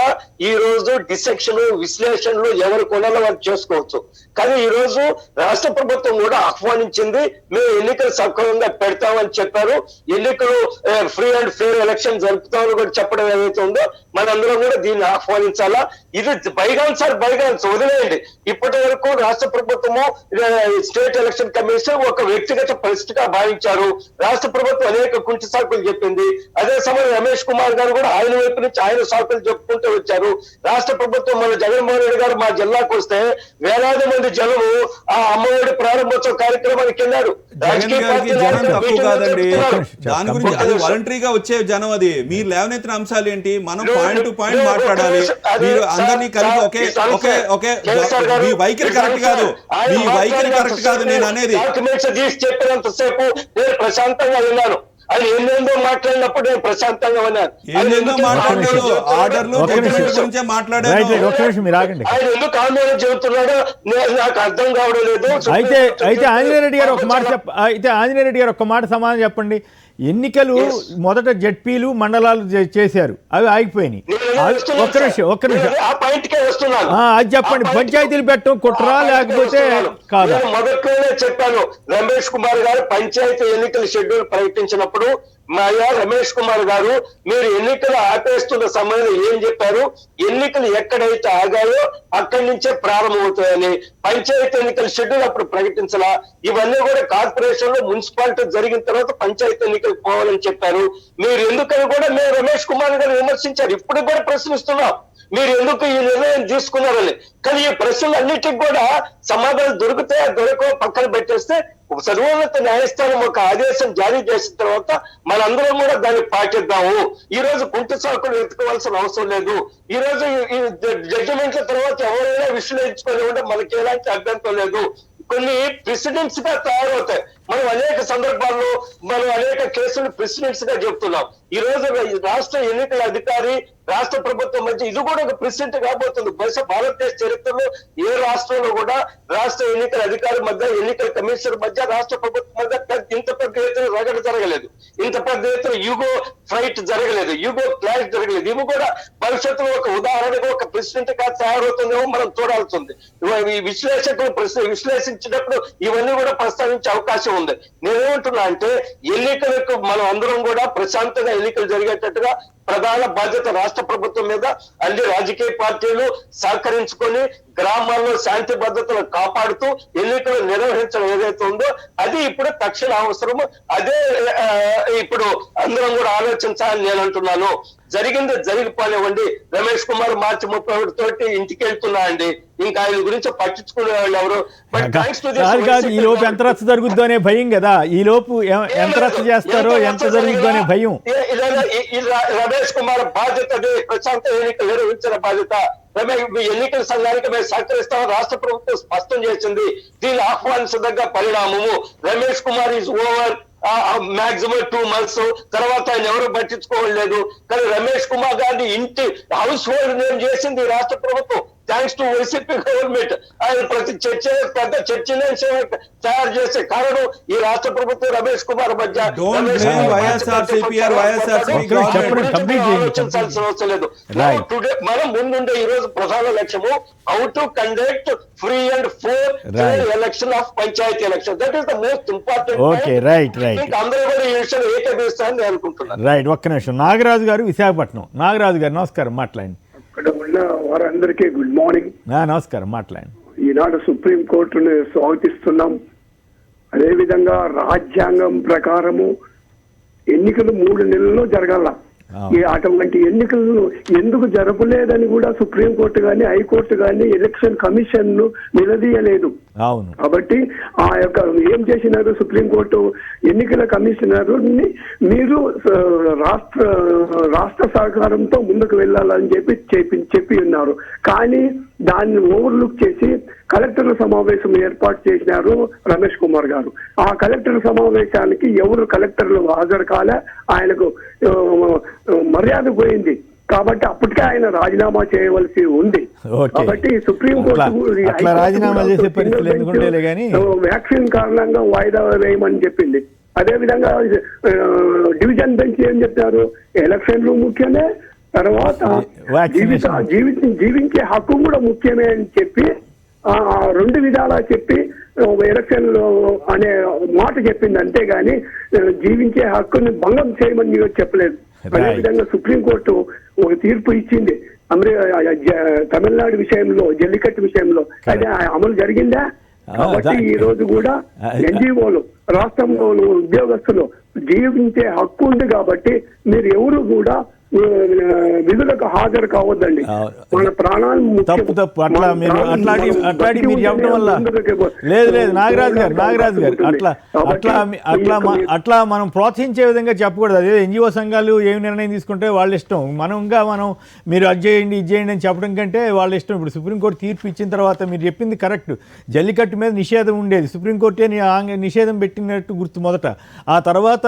ఈ రోజు డిసెక్షన్ విశ్లేషణలు ఎవరు కొనాలో వాళ్ళు చేసుకోవచ్చు. కానీ ఈ రోజు రాష్ట్ర ప్రభుత్వం కూడా ఆహ్వానించింది. మేము ఎన్నికలు సక్రమంగా పెడతామని చెప్పారు. ఎన్నికలు ఫ్రీ అండ్ ఫెయిర్ ఎలక్షన్ జరుపుతామని కూడా చెప్పడం ఏదైతే ఉందో మనందరం కూడా దీన్ని ఆహ్వానించాలా. ఇది బైగాన్స్ వదిలేయండి. ఇప్పటి వరకు రాష్ట్ర ప్రభుత్వము స్టేట్ ఎలక్షన్ కమిషన్ ఒక వ్యక్తిగత పరిస్థితిగా భావించారు. రాష్ట్ర ప్రభుత్వం అనేక కుంటి సాకులు చెప్పింది. అదే సమయం రమేష్ కుమార్ గారు కూడా ఆయన వైపు నుంచి ఆయన సాకులు చెప్పుకుంటూ వచ్చారు. రాష్ట్ర ప్రభుత్వం మన జగన్మోహన్ రెడ్డి గారు మా జిల్లాకు వస్తే వేలాది మంది జనము ఆ అమ్మఒడి ప్రారంభోత్సవ కార్యక్రమానికి వెళ్ళారు. దాని గురించి అది వాలంటరీగా వచ్చే జనం. అది మీరు లేవనెత్తిన అంశాలు ఏంటి? మనం పాయింట్ టు పాయింట్ మాట్లాడాలి. మీరు అందరినీ కలిపి ఒకే మీ వైఖరి కరెక్ట్ కాదు. మీ వైఖరి కరెక్ట్ కాదు. నేను అనేది డాక్యుమెంట్స్ తీసి చెప్పినంతసేపు నేను ప్రశాంతంగా విన్నాను. అది ఎన్నెందో మాట్లాడినప్పుడు నేను ప్రశాంతంగా ఉన్నాను. ఆయన ఎందుకు ఆందోళన చెబుతున్నాడో నాకు అర్థం కావడం లేదు. అయితే ఆంజనేయ రెడ్డి గారు ఒక్క మాట సమాధానం చెప్పండి. ఎన్నికలు మొదట జడ్పీలు మండలాలు చేశారు, అవి ఆగిపోయినాయి. ఒక్క నిమిషం అది చెప్పండి. పంచాయతీలు పెట్టడం కుట్రా లేకపోతే కాదా? మొదట్లోనే చెప్పాను. రమేష్ కుమార్ గారు పంచాయతీ ఎన్నికల షెడ్యూల్ ప్రకటించినప్పుడు రమేష్ కుమార్ గారు మీరు ఎన్నికలు ఆపేస్తున్న సమయంలో ఏం చెప్పారు? ఎన్నికలు ఎక్కడైతే ఆగాయో అక్కడి నుంచే ప్రారంభమవుతాయని. పంచాయతీ ఎన్నికల షెడ్యూల్ అప్పుడు ప్రకటించాలా. ఇవన్నీ కూడా కార్పొరేషన్ లో మున్సిపాలిటీ జరిగిన తర్వాత పంచాయతీ ఎన్నికలు పోవాలని చెప్పారు. మీరు ఎందుకని కూడా మేము రమేష్ కుమార్ గారు విమర్శించారు. ఇప్పుడు కూడా ప్రశ్నిస్తున్నాం, మీరు ఎందుకు ఈ నిర్ణయం తీసుకున్నారని. కానీ ఈ ప్రశ్నలన్నిటికి కూడా సమాధానం దొరకో పక్కన పెట్టేస్తే సర్వోన్నత న్యాయస్థానం ఒక ఆదేశం జారీ చేసిన తర్వాత మనందరం కూడా దాన్ని పాటిద్దాము. ఈ రోజు కుంటి సాకులు ఎత్తుకోవాల్సిన అవసరం లేదు. ఈ రోజు ఈ జడ్జిమెంట్ల తర్వాత ఎవరైనా విశ్లేషించుకొని మనకి ఎలాంటి అభ్యంతరం లేదు. కొన్ని ప్రెసిడెంట్స్ గా తయారవుతాయి. మనం అనేక సందర్భాల్లో మనం అనేక కేసులు ప్రెసిడెంట్స్ గా చెప్తున్నాం. ఈ రోజు రాష్ట్ర ఎన్నికల అధికారి రాష్ట్ర ప్రభుత్వం మధ్య ఇది కూడా ఒక ప్రెసిడెంట్ కాబోతుంది. బహుశా భారతదేశ చరిత్రలో ఏ రాష్ట్రంలో కూడా రాష్ట్ర ఎన్నికల అధికారి మధ్య ఎన్నికల కమిషనర్ మధ్య రాష్ట్ర ప్రభుత్వం మధ్య ఇంత పెద్ద ఎత్తున రగడ జరగలేదు. ఇంత పెద్ద ఎత్తున యుగో ఫైట్ జరగలేదు, యుగో క్లాష్ జరగలేదు. ఇవి కూడా భవిష్యత్తులో ఒక ఉదాహరణగా ఒక ప్రెసిడెంట్ గా తయారవుతుందేమో మనం చూడాల్సింది. ఈ విశ్లేషకులు విశ్లేషించేటప్పుడు ఇవన్నీ కూడా ప్రస్తావించే అవకాశం ఉంది. నేనేమంటున్నా అంటే ఎన్నికలకు మనం అందరం కూడా ప్రశాంతంగా ఎన్నికలు జరిగేటట్టుగా ప్రధాన బాధ్యత రాష్ట్ర ప్రభుత్వం మీద అన్ని రాజకీయ పార్టీలు సహకరించుకొని గ్రామాల్లో శాంతి భద్రతలు కాపాడుతూ ఎన్నికలు నిర్వహించడం ఏదైతే ఉందో అది ఇప్పుడు తక్షణ అవసరము. అదే ఇప్పుడు అందరం కూడా ఆలోచించాలని నేను అంటున్నాను. జరిగింది జరిగిపోనివ్వండి. రమేష్ కుమార్ మార్చి 31 తోటి ఇంటికి వెళ్తున్నా అండి. ఇంకా ఆయన గురించి పట్టించుకునే వాళ్ళు ఎవరు? ఈ లోపు ఎంత రచ్చ జరుగుద్దో అనే భయం కదా. ఈ లోపు ఎంత రచ్చ చేస్తారో ఎంత జరుగుద్దో అనే భయం. రమేష్ కుమార్ బాధ్యత ప్రశాంత ఎన్నికలు నిర్వహించిన బాధ్యత. ఎన్నికల సంఘానికి మేము సహకరిస్తామని రాష్ట్ర ప్రభుత్వం స్పష్టం చేసింది. దీన్ని ఆహ్వానించదగ్గ పరిణామము. Ramesh Kumar is over. Maximum 2 months, తర్వాత ఆయన ఎవరు పట్టించుకోవట్లేదు. కానీ రమేష్ కుమార్ గారిని ఇంటి హౌస్ హోల్డ్ నేమ్ చేసింది ఈ రాష్ట్ర ప్రభుత్వం, థ్యాంక్స్ టు వైసీపీ గవర్నమెంట్. ఆయన ప్రతి చర్చ పెద్ద చర్చనే తయారు చేసే కారణం ఈ రాష్ట్ర ప్రభుత్వం రమేష్ కుమార్ మధ్య. ఆలోచించాల్సిన అవసరం లేదు. మనం ముందుండే ఈ రోజు ప్రధాన లక్ష్యము how to conduct free and fair election of panchayat election. That is the most important. అందరూ కూడా ఈ విషయం ఏకీభవిస్తారని నేను అనుకుంటున్నాను. రైట్, ఒక్క నిమిషం. నాగరాజు గారు, విశాఖపట్నం. నాగరాజు గారు నమస్కారం, మాట్లాడండి. అక్కడ ఉన్న వారందరికీ గుడ్ మార్నింగ్. నమస్కారం, మాట్లాడండి. ఈనాడు సుప్రీం కోర్టును స్వాగతిస్తున్నాం. అదేవిధంగా రాజ్యాంగం ప్రకారము ఎన్నికలు 3 నెలల్లో జరగాల. అటువంటి ఎన్నికలను ఎందుకు జరపలేదని కూడా సుప్రీంకోర్టు కానీ హైకోర్టు కానీ ఎలక్షన్ కమిషన్ ను నిలదీయలేదు. కాబట్టి ఆ యొక్క ఏం చేసినారు సుప్రీంకోర్టు, ఎన్నికల కమిషనర్ ని మీరు రాష్ట్ర సహకారంతో ముందుకు వెళ్ళాలని చెప్పి ఉన్నారు. కానీ దాన్ని ఓవర్లుక్ చేసి కలెక్టర్ల సమావేశం ఏర్పాటు చేసినారు రమేష్ కుమార్ గారు. ఆ కలెక్టర్ సమావేశానికి ఎవరు కలెక్టర్లు హాజరు కాలే, ఆయనకు మర్యాద పోయింది. కాబట్టి అప్పటికే ఆయన రాజీనామా చేయవలసి ఉంది. కాబట్టి సుప్రీంకోర్టు వ్యాక్సిన్ కారణంగా వాయిదా వేయమని చెప్పింది. అదేవిధంగా డివిజన్ బెంచ్ ఏం చెప్పారు, ఎలక్షన్లు ముఖ్యమే, తర్వాత జీవించే హక్కు కూడా ముఖ్యమే అని చెప్పి 2 విధాలా చెప్పి ఎలక్షన్ అనే మాట చెప్పింది. అంతేగాని జీవించే హక్కుని భంగం చేయమని చెప్పలేదు. అదేవిధంగా సుప్రీంకోర్టు ఒక తీర్పు ఇచ్చింది తమిళనాడు విషయంలో, జల్లికట్టు విషయంలో. అదే అమలు జరిగిందా? కాబట్టి ఈ రోజు కూడా ఎన్జిఓలు, రాష్ట్రంలో ఉద్యోగస్తులు జీవించే హక్కు ఉంది. కాబట్టి మీరు ఎవరు కూడా విధులకు హాజరు కావద్దండి. మన ప్రాణాలు లేదు నాగరాజు గారు అట్లా మనం ప్రోత్సహించే విధంగా చెప్పకూడదు. అదే ఎన్జిఓ సంఘాలు ఏమి నిర్ణయం తీసుకుంటే వాళ్ళ ఇష్టం. మనం మీరు అది చేయండి ఇది చేయండి అని చెప్పడం కంటే వాళ్ళ ఇష్టం. ఇప్పుడు సుప్రీంకోర్టు తీర్పు ఇచ్చిన తర్వాత మీరు చెప్పింది కరెక్ట్. జల్లికట్టు మీద నిషేధం ఉండేది, సుప్రీంకోర్టే నిషేధం పెట్టినట్టు గుర్తు మొదట. ఆ తర్వాత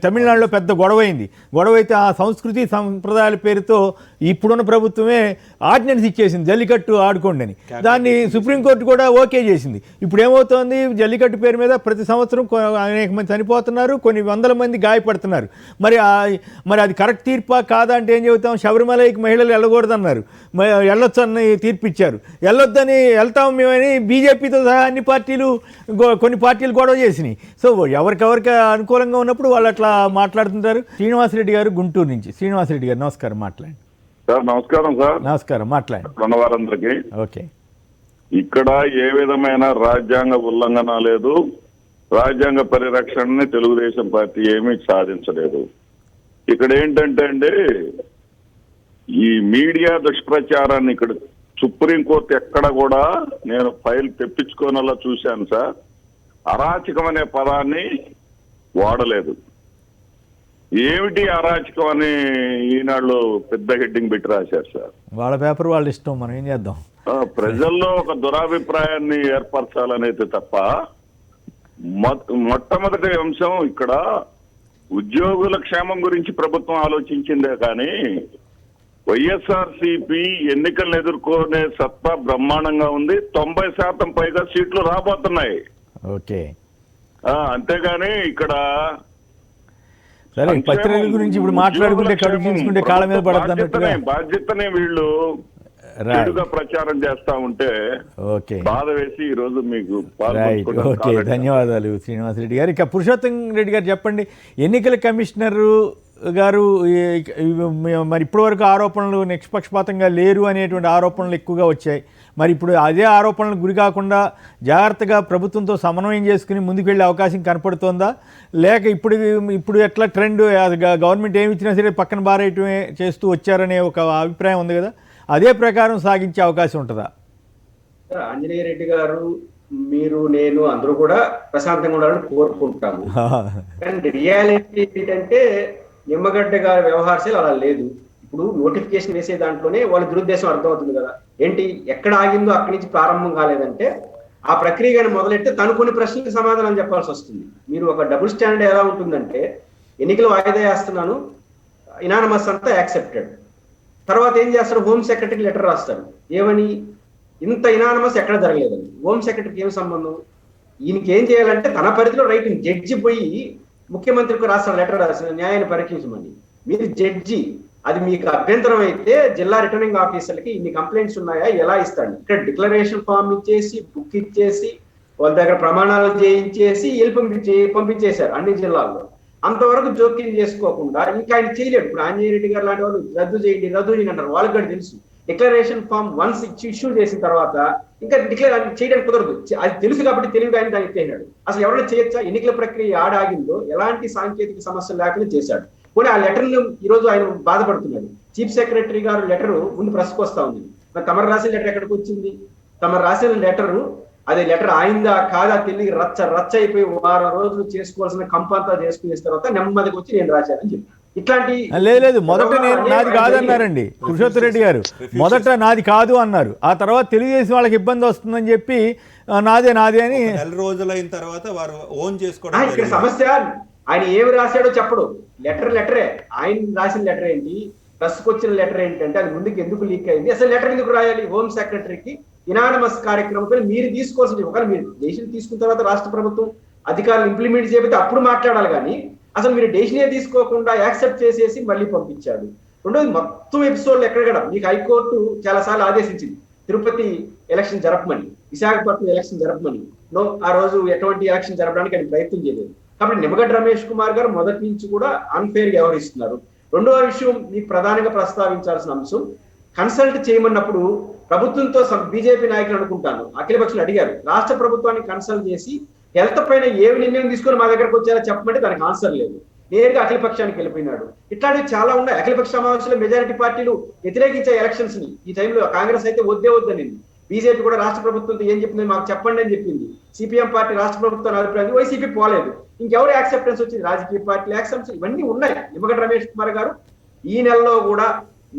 తమిళనాడులో పెద్ద గొడవైంది. అయితే ఆ సంస్కృతి సంప్రదాయాల పేరుతో ఇప్పుడున్న ప్రభుత్వమే ఆర్డినెన్స్ ఇచ్చేసింది జల్లికట్టు ఆడుకోండి అని. దాన్ని సుప్రీంకోర్టు కూడా ఓకే చేసింది. ఇప్పుడు ఏమవుతోంది, జల్లికట్టు పేరు మీద ప్రతి సంవత్సరం అనేక మంది చనిపోతున్నారు, కొన్ని వందల మంది గాయపడుతున్నారు. మరి అది కరెక్ట్ తీర్పా కాదా అంటే ఏం చెబుతాం? శబరిమలకి మహిళలు వెళ్ళకూడదన్నారు, వెళ్ళొచ్చు అని తీర్పు ఇచ్చారు. వెళ్ళొద్దని వెళ్తాం మేమని బీజేపీతో సహా అన్ని పార్టీలు, కొన్ని పార్టీలు గొడవ చేసినాయి. సో ఎవరికెవరికి అనుకూలంగా ఉన్నప్పుడు వాళ్ళు అట్లా మాట్లాడుతుంటారు. శ్రీనివాసరెడ్డి గారు గుంటూరు నుంచి. శ్రీనివాసరెడ్డి గారు నమస్కారం, మాట్లాడండి. సార్ నమస్కారం. సార్ నమస్కారం, మాట్లాడండి. ఉన్నవారందరికీ ఓకే. ఇక్కడ ఏ విధమైన రాజ్యాంగ ఉల్లంఘన లేదు, రాజ్యాంగ పరిరక్షణని తెలుగుదేశం పార్టీ ఏమీ సాధించలేదు. ఇక్కడ ఏంటంటే అండి, ఈ మీడియా దుష్ప్రచారాన్ని ఇక్కడ సుప్రీంకోర్టు ఎక్కడ కూడా నేను ఫైల్ తెప్పించుకోనలా చూశాను సార్. అరాచకం అనే పదాన్ని వాడలేదు. ఏమిటి అరాచకం అని ఈనాళ్ళు పెద్ద హెడ్డింగ్ పెట్టి రాశారు సార్. వాళ్ళ పేపర్ వాళ్ళ ఇష్టం, మనం ఏం చేద్దాం. ప్రజల్లో ఒక దురాభిప్రాయాన్ని ఏర్పరచాలనేది తప్ప మొట్టమొదటి అంశం ఇక్కడ ఉద్యోగుల క్షేమం గురించి ప్రభుత్వం ఆలోచించిందే కానీ వైఎస్ఆర్సీపీ ఎన్నికలను ఎదుర్కొనే సత్తా బ్రహ్మాండంగా ఉంది. 90% పైగా సీట్లు రాబోతున్నాయి. ఓకే, అంతేగాని ఇక్కడ పత్రికల గురించి ఇప్పుడు మాట్లాడుకుంటే కడుపుకుంటే కాళ్ళ మీద పడతాను బాధ్యతనే వీళ్ళు చెడుగా ప్రచారం చేస్తా ఉంటే బాధ వేసి ఈ రోజు మీకు ఓకే. ధన్యవాదాలు శ్రీనివాసరెడ్డి గారు. ఇక పురుషోత్తం రెడ్డి గారు చెప్పండి, ఎన్నికల కమిషనరు గారు మరి ఇప్పటివరకు ఆరోపణలు నిష్పక్షపాతంగా లేరు అనేటువంటి ఆరోపణలు ఎక్కువగా వచ్చాయి. మరి ఇప్పుడు అదే ఆరోపణలకు గురి కాకుండా జాగ్రత్తగా ప్రభుత్వంతో సమన్వయం చేసుకుని ముందుకు వెళ్ళే అవకాశం కనపడుతోందా, లేక ఇప్పుడు ఎట్లా ట్రెండ్ గవర్నమెంట్ ఏమి ఇచ్చినా సరే పక్కన బారేయటమే చేస్తూ వచ్చారనే ఒక అభిప్రాయం ఉంది కదా, అదే ప్రకారం సాగించే అవకాశం ఉంటుందా? ఆంజనేయ రెడ్డి గారు, మీరు, నేను అందరూ కూడా ప్రశాంతంగా ఉండాలని కోరుకుంటాము. కానీ రియాలిటీ ఏంటంటే నిమ్మగడ్డ గారి వ్యవహారశైలి అలా లేదు. ఇప్పుడు నోటిఫికేషన్ వేసే దాంట్లోనే వాళ్ళ దురుద్దేశం అర్థమవుతుంది కదా. ఏంటి, ఎక్కడ ఆగిందో అక్కడి నుంచి ప్రారంభం కాలేదంటే ఆ ప్రక్రియ కానీ మొదలెడితే తను కొన్ని ప్రశ్నలకు సమాధానం చెప్పాల్సి వస్తుంది. మీరు ఒక డబుల్ స్టాండర్డ్ ఎలా ఉంటుందంటే, ఎన్నికలు వాయిదా వేస్తున్నాను, ఇనానమస్ అంతా యాక్సెప్టెడ్, తర్వాత ఏం చేస్తాడు, హోమ్ సెక్రటరీకి లెటర్ రాస్తాడు ఏమని, ఇంత ఇనానమస్ ఎక్కడ జరగలేదని. హోమ్ సెక్రటరీకి ఏం సంబంధం? ఈయనకి ఏం చేయాలంటే తన పరిధిలో రైటింగ్, జడ్జి పోయి ముఖ్యమంత్రికి రాసిన లెటర్ రాసిన న్యాయాన్ని పరీక్షించమని. మీరు జడ్జి, అది మీకు అభ్యంతరం అయితే జిల్లా రిటర్నింగ్ ఆఫీసర్లకి ఇన్ని కంప్లైంట్స్ ఉన్నాయా ఎలా ఇస్తాడు? ఇక్కడ డిక్లరేషన్ ఫామ్ ఇచ్చేసి, బుక్ ఇచ్చేసి, వాళ్ళ దగ్గర ప్రమాణాలు చేయించేసి పంపించేశారు అన్ని జిల్లాల్లో. అంతవరకు జోక్యం చేసుకోకుండా ఇంకా ఆయన చేయలేడు. ఇప్పుడు ఆంజనేయ రెడ్డి గారు లాంటి వాళ్ళు రద్దు చేయండి అంటారు, వాళ్ళకి కూడా తెలుసు. డిక్లరేషన్ ఫామ్ వన్స్ ఇష్యూ చేసిన తర్వాత ఇంకా డిక్లేర్ చేయడానికి కుదరదు. అది తెలుసు కాబట్టి తెలివిగా ఆయన దాన్ని ఎత్తేనాడు. అసలు ఎవరైనా చేయొచ్చా? ఎన్నికల ప్రక్రియ ఆడాగిందో ఎలాంటి సాంకేతిక సమస్యలు లేకుండా చేశాడు. పోనీ ఆ లెటర్లు ఈ రోజు ఆయన బాధపడుతున్నాడు. చీఫ్ సెక్రటరీ గారు లెటర్ ముందు ప్రెస్కి వస్తా ఉంది. మరి తమరు రాసిన లెటర్ ఎక్కడికి వచ్చింది? తమరు రాసిన లెటరు, అదే లెటర్ ఆయిందా కాదా తెలియ రచ్చ అయిపోయి 6 రోజులు చేసుకోవాల్సిన కంపంతా చేసుకునే తర్వాత నెమ్మదికి వచ్చి నేను రాశానని చెప్పి ఇట్లాంటి లేదు మొదట నాది కాదన్నారండి పురుషోత్తమ్ రెడ్డి గారు. మొదట నాది కాదు అన్నారు, ఆ తర్వాత తెలుగుదేశం వాళ్ళకి ఇబ్బంది వస్తుందని చెప్పి నాదే అని 4 రోజులైన తర్వాత వారు ఓన్ చేసుకోవడం. ఇక్కడ సమస్య ఆయన ఏమి రాశాడో చెప్పడు. లెటరే, ఆయన రాసిన లెటర్ ఏంటి, ప్రెస్కి వచ్చిన లెటర్ ఏంటంటే అది ముందుకు ఎందుకు లీక్ అయింది, అసలు లెటర్ ఎందుకు రాయాలి? హోమ్ సెక్రటరీకి ఇనానమస్ కార్యక్రమంపై మీరు తీసుకోవాల్సింది. ఒకవేళ మీరు డెసిషన్ తీసుకున్న తర్వాత రాష్ట్ర ప్రభుత్వం అధికారులు ఇంప్లిమెంట్ చేయకపోతే అప్పుడు మాట్లాడాలి, కానీ అసలు మీరు డెసిషనే తీసుకోకుండా యాక్సెప్ట్ చేసేసి మళ్ళీ పంపించాడు. రెండోది, మొత్తం ఎపిసోడ్లు ఎక్కడ మీకు హైకోర్టు చాలా సార్లు ఆదేశించింది తిరుపతి ఎలక్షన్ జరపమని, విశాఖపట్నం ఎలక్షన్ జరపమని. ఆ రోజు ఎటువంటి ఎలక్షన్ జరపడానికి ఆయన ప్రయత్నం చేయలేదు. కాబట్టి నిమ్మగడ్డ రమేష్ కుమార్ గారు మొదటి నుంచి కూడా అన్ఫేర్ గా వ్యవహరిస్తున్నారు. రెండవ విషయం మీకు ప్రధానంగా ప్రస్తావించాల్సిన అంశం, కన్సల్ట్ చేయమన్నప్పుడు ప్రభుత్వంతో బీజేపీ నాయకులు అనుకుంటాను అఖిలపక్షులు అడిగారు, రాష్ట్ర ప్రభుత్వాన్ని కన్సల్ట్ చేసి హెల్త్ పైన ఏమి నిర్ణయం తీసుకొని మా దగ్గరకు వచ్చారో చెప్పమంటే దానికి ఆన్సర్ లేదు. నేరుగా అఖిలపక్షానికి వెళ్ళిపోయినాడు. ఇట్లాంటివి చాలా ఉన్నాయి. అఖిలపక్ష సమావేశంలో మెజారిటీ పార్టీలు వ్యతిరేకించే ఎలక్షన్స్ ని ఈ టైంలో కాంగ్రెస్ అయితే వద్దని, బీజేపీ కూడా రాష్ట్ర ప్రభుత్వంతో ఏం చెప్పింది మాకు చెప్పండి అని చెప్పింది. సిపిఎం పార్టీ రాష్ట్ర ప్రభుత్వాన్ని అభిప్రాయం, వైసీపీ పోలేదు. ఇంకెవరు యాక్సెప్టెన్స్ వచ్చింది? రాజకీయ పార్టీలు యాక్సెప్టెన్స్ ఇవన్నీ ఉన్నాయి. నిమ్మగడ్డ రమేష్ కుమార్ గారు ఈ నెలలో కూడా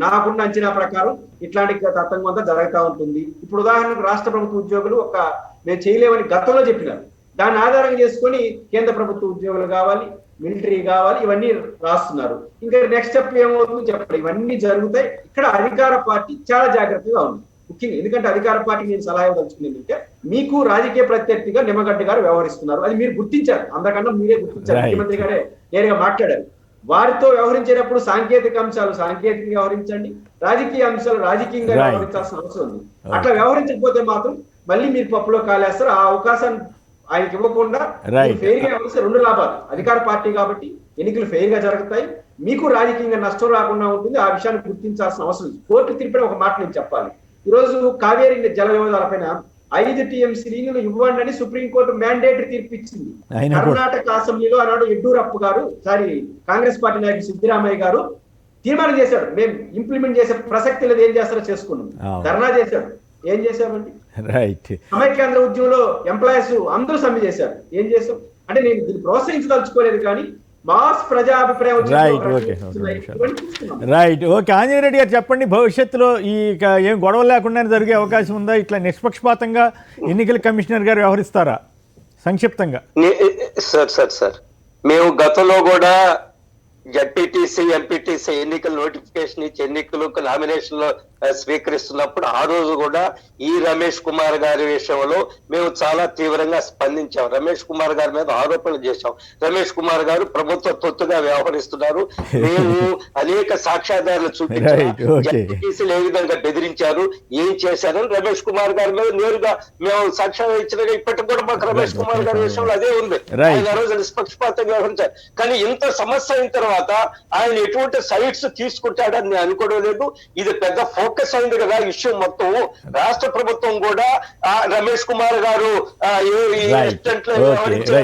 నాకున్న అంచనా ప్రకారం ఇట్లాంటి తతంగం అంతా జరుగుతూ ఉంటుంది. ఇప్పుడు ఉదాహరణకు రాష్ట్ర ప్రభుత్వ ఉద్యోగులు మేము చేయలేమని గతంలో చెప్పినారు. దాన్ని ఆధారం చేసుకొని కేంద్ర ప్రభుత్వ ఉద్యోగులు కావాలి, మిలిటరీ కావాలి, ఇవన్నీ రాస్తున్నారు. ఇంకా నెక్స్ట్ స్టెప్ ఏమవుతుందో చెప్పండి. ఇవన్నీ జరుగుతాయి. ఇక్కడ అధికార పార్టీ చాలా జాగ్రత్తగా ఉంది ముఖ్యంగా. ఎందుకంటే అధికార పార్టీకి నేను సలహా ఇవ్వదలుచుకుంది ఏంటంటే, మీకు రాజకీయ ప్రత్యర్థిగా నిమ్మగడ్డ గారు వ్యవహరిస్తున్నారు, అది మీరు గుర్తించారు. అందరికన్నా మీరే గుర్తించారు. ముఖ్యమంత్రి గారే నేరుగా మాట్లాడారు. వారితో వ్యవహరించేటప్పుడు సాంకేతిక అంశాలు సాంకేతికంగా వ్యవహరించండి, రాజకీయ అంశాలు రాజకీయంగా వ్యవహరించాల్సిన అవసరం ఉంది. అట్లా వ్యవహరించకపోతే మాత్రం మళ్ళీ మీరు పప్పులో కాలేస్తారు. ఆ అవకాశాన్ని ఆయనకి ఇవ్వకుండా ఫెయిర్ గా వ్యవహరిస్తే 2 లాభాలు. అధికార పార్టీ కాబట్టి ఎన్నికలు ఫెయిర్ గా జరుగుతాయి, మీకు రాజకీయంగా నష్టం రాకుండా ఉంటుంది. ఆ విషయాన్ని గుర్తించాల్సిన అవసరం ఉంది. కోర్టు తీర్పున ఒక మాట నేను చెప్పాలి. ఈ రోజు కావేరీ జల వివాదాలపైన 5 టీఎంసీ నీళ్లు ఇవ్వండి అని సుప్రీంకోర్టు మ్యాండేటరీ తీర్పు ఇచ్చింది. కర్ణాటక అసెంబ్లీలో ఆనాడు యడ్యూరప్ప గారు, కాంగ్రెస్ పార్టీ నాయకుడు సిద్ధరామయ్య గారు తీర్మానం చేశాడు, మేము ఇంప్లిమెంట్ చేసే ప్రసక్తి లేదు, ఏం చేస్తారో చేసుకున్నాం. ధర్నా చేశాడు. ఏం చేశామండి? సమైక్యాంధ్ర ఉద్యమంలో ఎంప్లాయీస్ అందరూ సమ్మె చేశారు. ఏం చేశాం అంటే, నేను దీన్ని ప్రోత్సహించదలుచుకోలేదు, కానీ మాస్ ప్రజాభిప్రాయం రైట్. ఓకే, ఆంజనేయ రెడ్డి గారు చెప్పండి, భవిష్యత్తులో ఈ ఏం గొడవలు లేకుండా జరిగే అవకాశం ఉందా? ఇట్లా నిష్పక్షపాతంగా ఎన్నికల కమిషనర్ గారు వ్యవహరిస్తారా? సంక్షిప్తంగా సార్ మేము గతంలో కూడా జడ్పీటీసీ ఎంపీటీసీ ఎన్నికల నోటిఫికేషన్ ఇచ్చి ఎన్నికలకు నామినేషన్లో స్వీకరిస్తున్నప్పుడు ఆ రోజు కూడా ఈ రమేష్ కుమార్ గారి విషయంలో మేము చాలా తీవ్రంగా స్పందించాం. రమేష్ కుమార్ గారి మీద ఆరోపణలు చేశాం. రమేష్ కుమార్ గారు ప్రభుత్వ తొత్తుగా వ్యవహరిస్తున్నారు, మేము అనేక సాక్ష్యాధారాలు చూపించారు, జడ్పీటీసీలు ఏ విధంగా బెదిరించారు, ఏం చేశారని రమేష్ కుమార్ గారి మీద నేరుగా మేము సాక్ష్యం ఇచ్చిన ఇప్పటికి కూడా మాకు రమేష్ కుమార్ గారి విషయంలో అదే ఉంది. ఆయన ఆ రోజు నిష్పక్షపాతంగా వ్యవహరించారు. కానీ ఇంత సమస్య అయిన తర్వాత ఆయన ఎటువంటి సైట్స్ తీసుకుంటాడని నేను అనుకోవడం లేదు. ఇది పెద్ద ఫోకస్ అయింది కదా ఇష్యూ మొత్తం. రాష్ట్ర ప్రభుత్వం కూడా రమేష్ కుమార్ గారు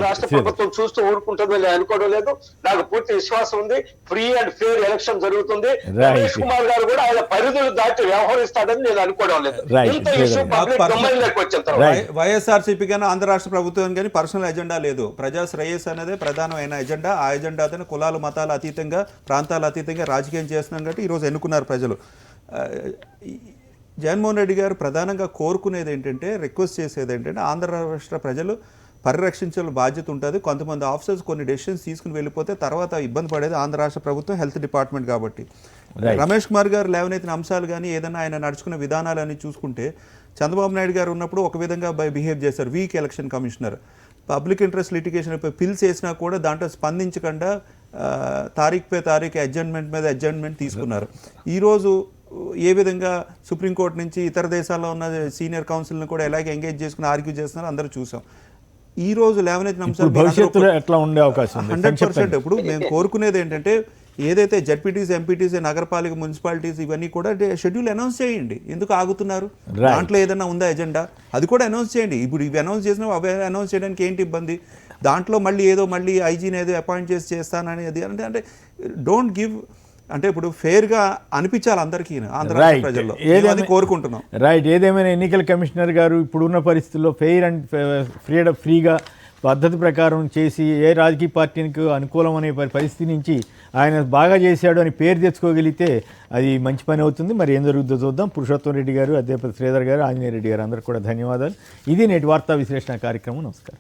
రాష్ట్ర ప్రభుత్వం చూస్తూ ఊరుకుంటుందని అనుకోవడం లేదు. నాకు పూర్తి విశ్వాసం ఉంది, ఫ్రీ అండ్ ఫెయిర్ ఎలక్షన్ జరుగుతుంది. రమేష్ కుమార్ గారు కూడా ఆయన పరిధులు దాటి వ్యవహరిస్తాడని నేను అనుకోవడం లేదు. ఇంత ఇష్యూ పబ్లిక్ డొమైన్లోకి వచ్చిన తర్వాత వైఎస్ఆర్సీపీ కానీ ఆంధ్ర రాష్ట్ర ప్రభుత్వం కానీ పర్సనల్ ఎజెండా లేదు. ప్రజా శ్రేయస్ అనేది ప్రధానమైన ఎజెండా. ఆ ఎజెండాతో కులాలు మతాలు అతీతంగా, ప్రాంతాల అతీతంగా రాజకీయం చేస్తున్నాం కాబట్టి ఈరోజు ఎన్నుకున్నారు ప్రజలు. జగన్మోహన్ రెడ్డి గారు ప్రధానంగా కోరుకునేది ఏంటంటే, రిక్వెస్ట్ చేసేది ఏంటంటే, ఆంధ్ర రాష్ట్ర ప్రజలు పరిరక్షించాల్సిన బాధ్యత ఉంటుంది. కొంతమంది ఆఫీసర్స్ కొన్ని డెసిషన్స్ తీసుకుని వెళ్ళిపోతే తర్వాత ఇబ్బంది పడేది ఆంధ్ర రాష్ట్ర ప్రభుత్వం, హెల్త్ డిపార్ట్మెంట్ కాబట్టి. రమేష్ కుమార్ గారు లేవనెత్తిన అంశాలు కానీ ఏదైనా ఆయన నడుచుకున్న విధానాలని చూసుకుంటే, చంద్రబాబు నాయుడు గారు ఉన్నప్పుడు ఒక విధంగా బిహేవ్ చేశారు. Week election commissioner public interest litigation pills వేసినా కూడా దాంట్లో స్పందించకుండా తారీఖు పే తారీఖు అడ్జర్న్మెంట్ మీద అడ్జర్న్మెంట్ తీసుకున్నారు. ఈరోజు ఏ విధంగా సుప్రీంకోర్టు నుంచి ఇతర దేశాల్లో ఉన్న సీనియర్ కౌన్సిల్ని కూడా ఎలాగే ఎంగేజ్ చేసుకుని ఆర్గ్యూ చేస్తున్నారో అందరూ చూసాం. ఈ రోజు లేవనెత్తిన అంశాలు భవిష్యత్తులో ఎట్లా ఉండే అవకాశం ఉంది? 100%. ఇప్పుడు మేము కోరుకునేది ఏంటంటే, ఏదైతే జడ్పీటీసీ, ఎంపీటీసీ, నగరపాలిక, మున్సిపాలిటీస్ ఇవన్నీ కూడా షెడ్యూల్ అనౌన్స్ చేయండి. ఎందుకు ఆగుతున్నారు? దాంట్లో ఏదైనా ఉందా ఎజెండా? అది కూడా అనౌన్స్ చేయండి. ఇప్పుడు ఇవి అనౌన్స్ చేసినా అవి అనౌన్స్ చేయడానికి ఏంటి ఇబ్బంది? దాంట్లో మళ్ళీ ఐజీని ఏదో అపాయింట్ చేసి చేస్తానని అది అంటే డోంట్ గివ్, అంటే ఇప్పుడు ఫెయిర్గా అనిపించాలి అందరికీ, ఆంధ్ర రాష్ట్ర ప్రజల్లో. ఏది కోరుకుంటున్నాం. రైట్. ఏదేమైనా ఎన్నికల కమిషనర్ గారు ఇప్పుడున్న పరిస్థితుల్లో ఫెయిర్ అండ్ ఫ్రీగా పద్ధతి ప్రకారం చేసి ఏ రాజకీయ పార్టీకి అనుకూలం అనే పరిస్థితి నుంచి ఆయన బాగా చేశాడు అని పేరు తెచ్చుకోగలిగితే అది మంచి పని అవుతుంది. మరి ఏం జరుగుతుందో చూద్దాం. పురుషోత్తం రెడ్డి గారు, అదేపతి శ్రీధర్ గారు, ఆంజనేయ రెడ్డి గారు అందరికీ కూడా ధన్యవాదాలు. ఇది నేటి వార్తా విశ్లేషణ కార్యక్రమం. నమస్కారం.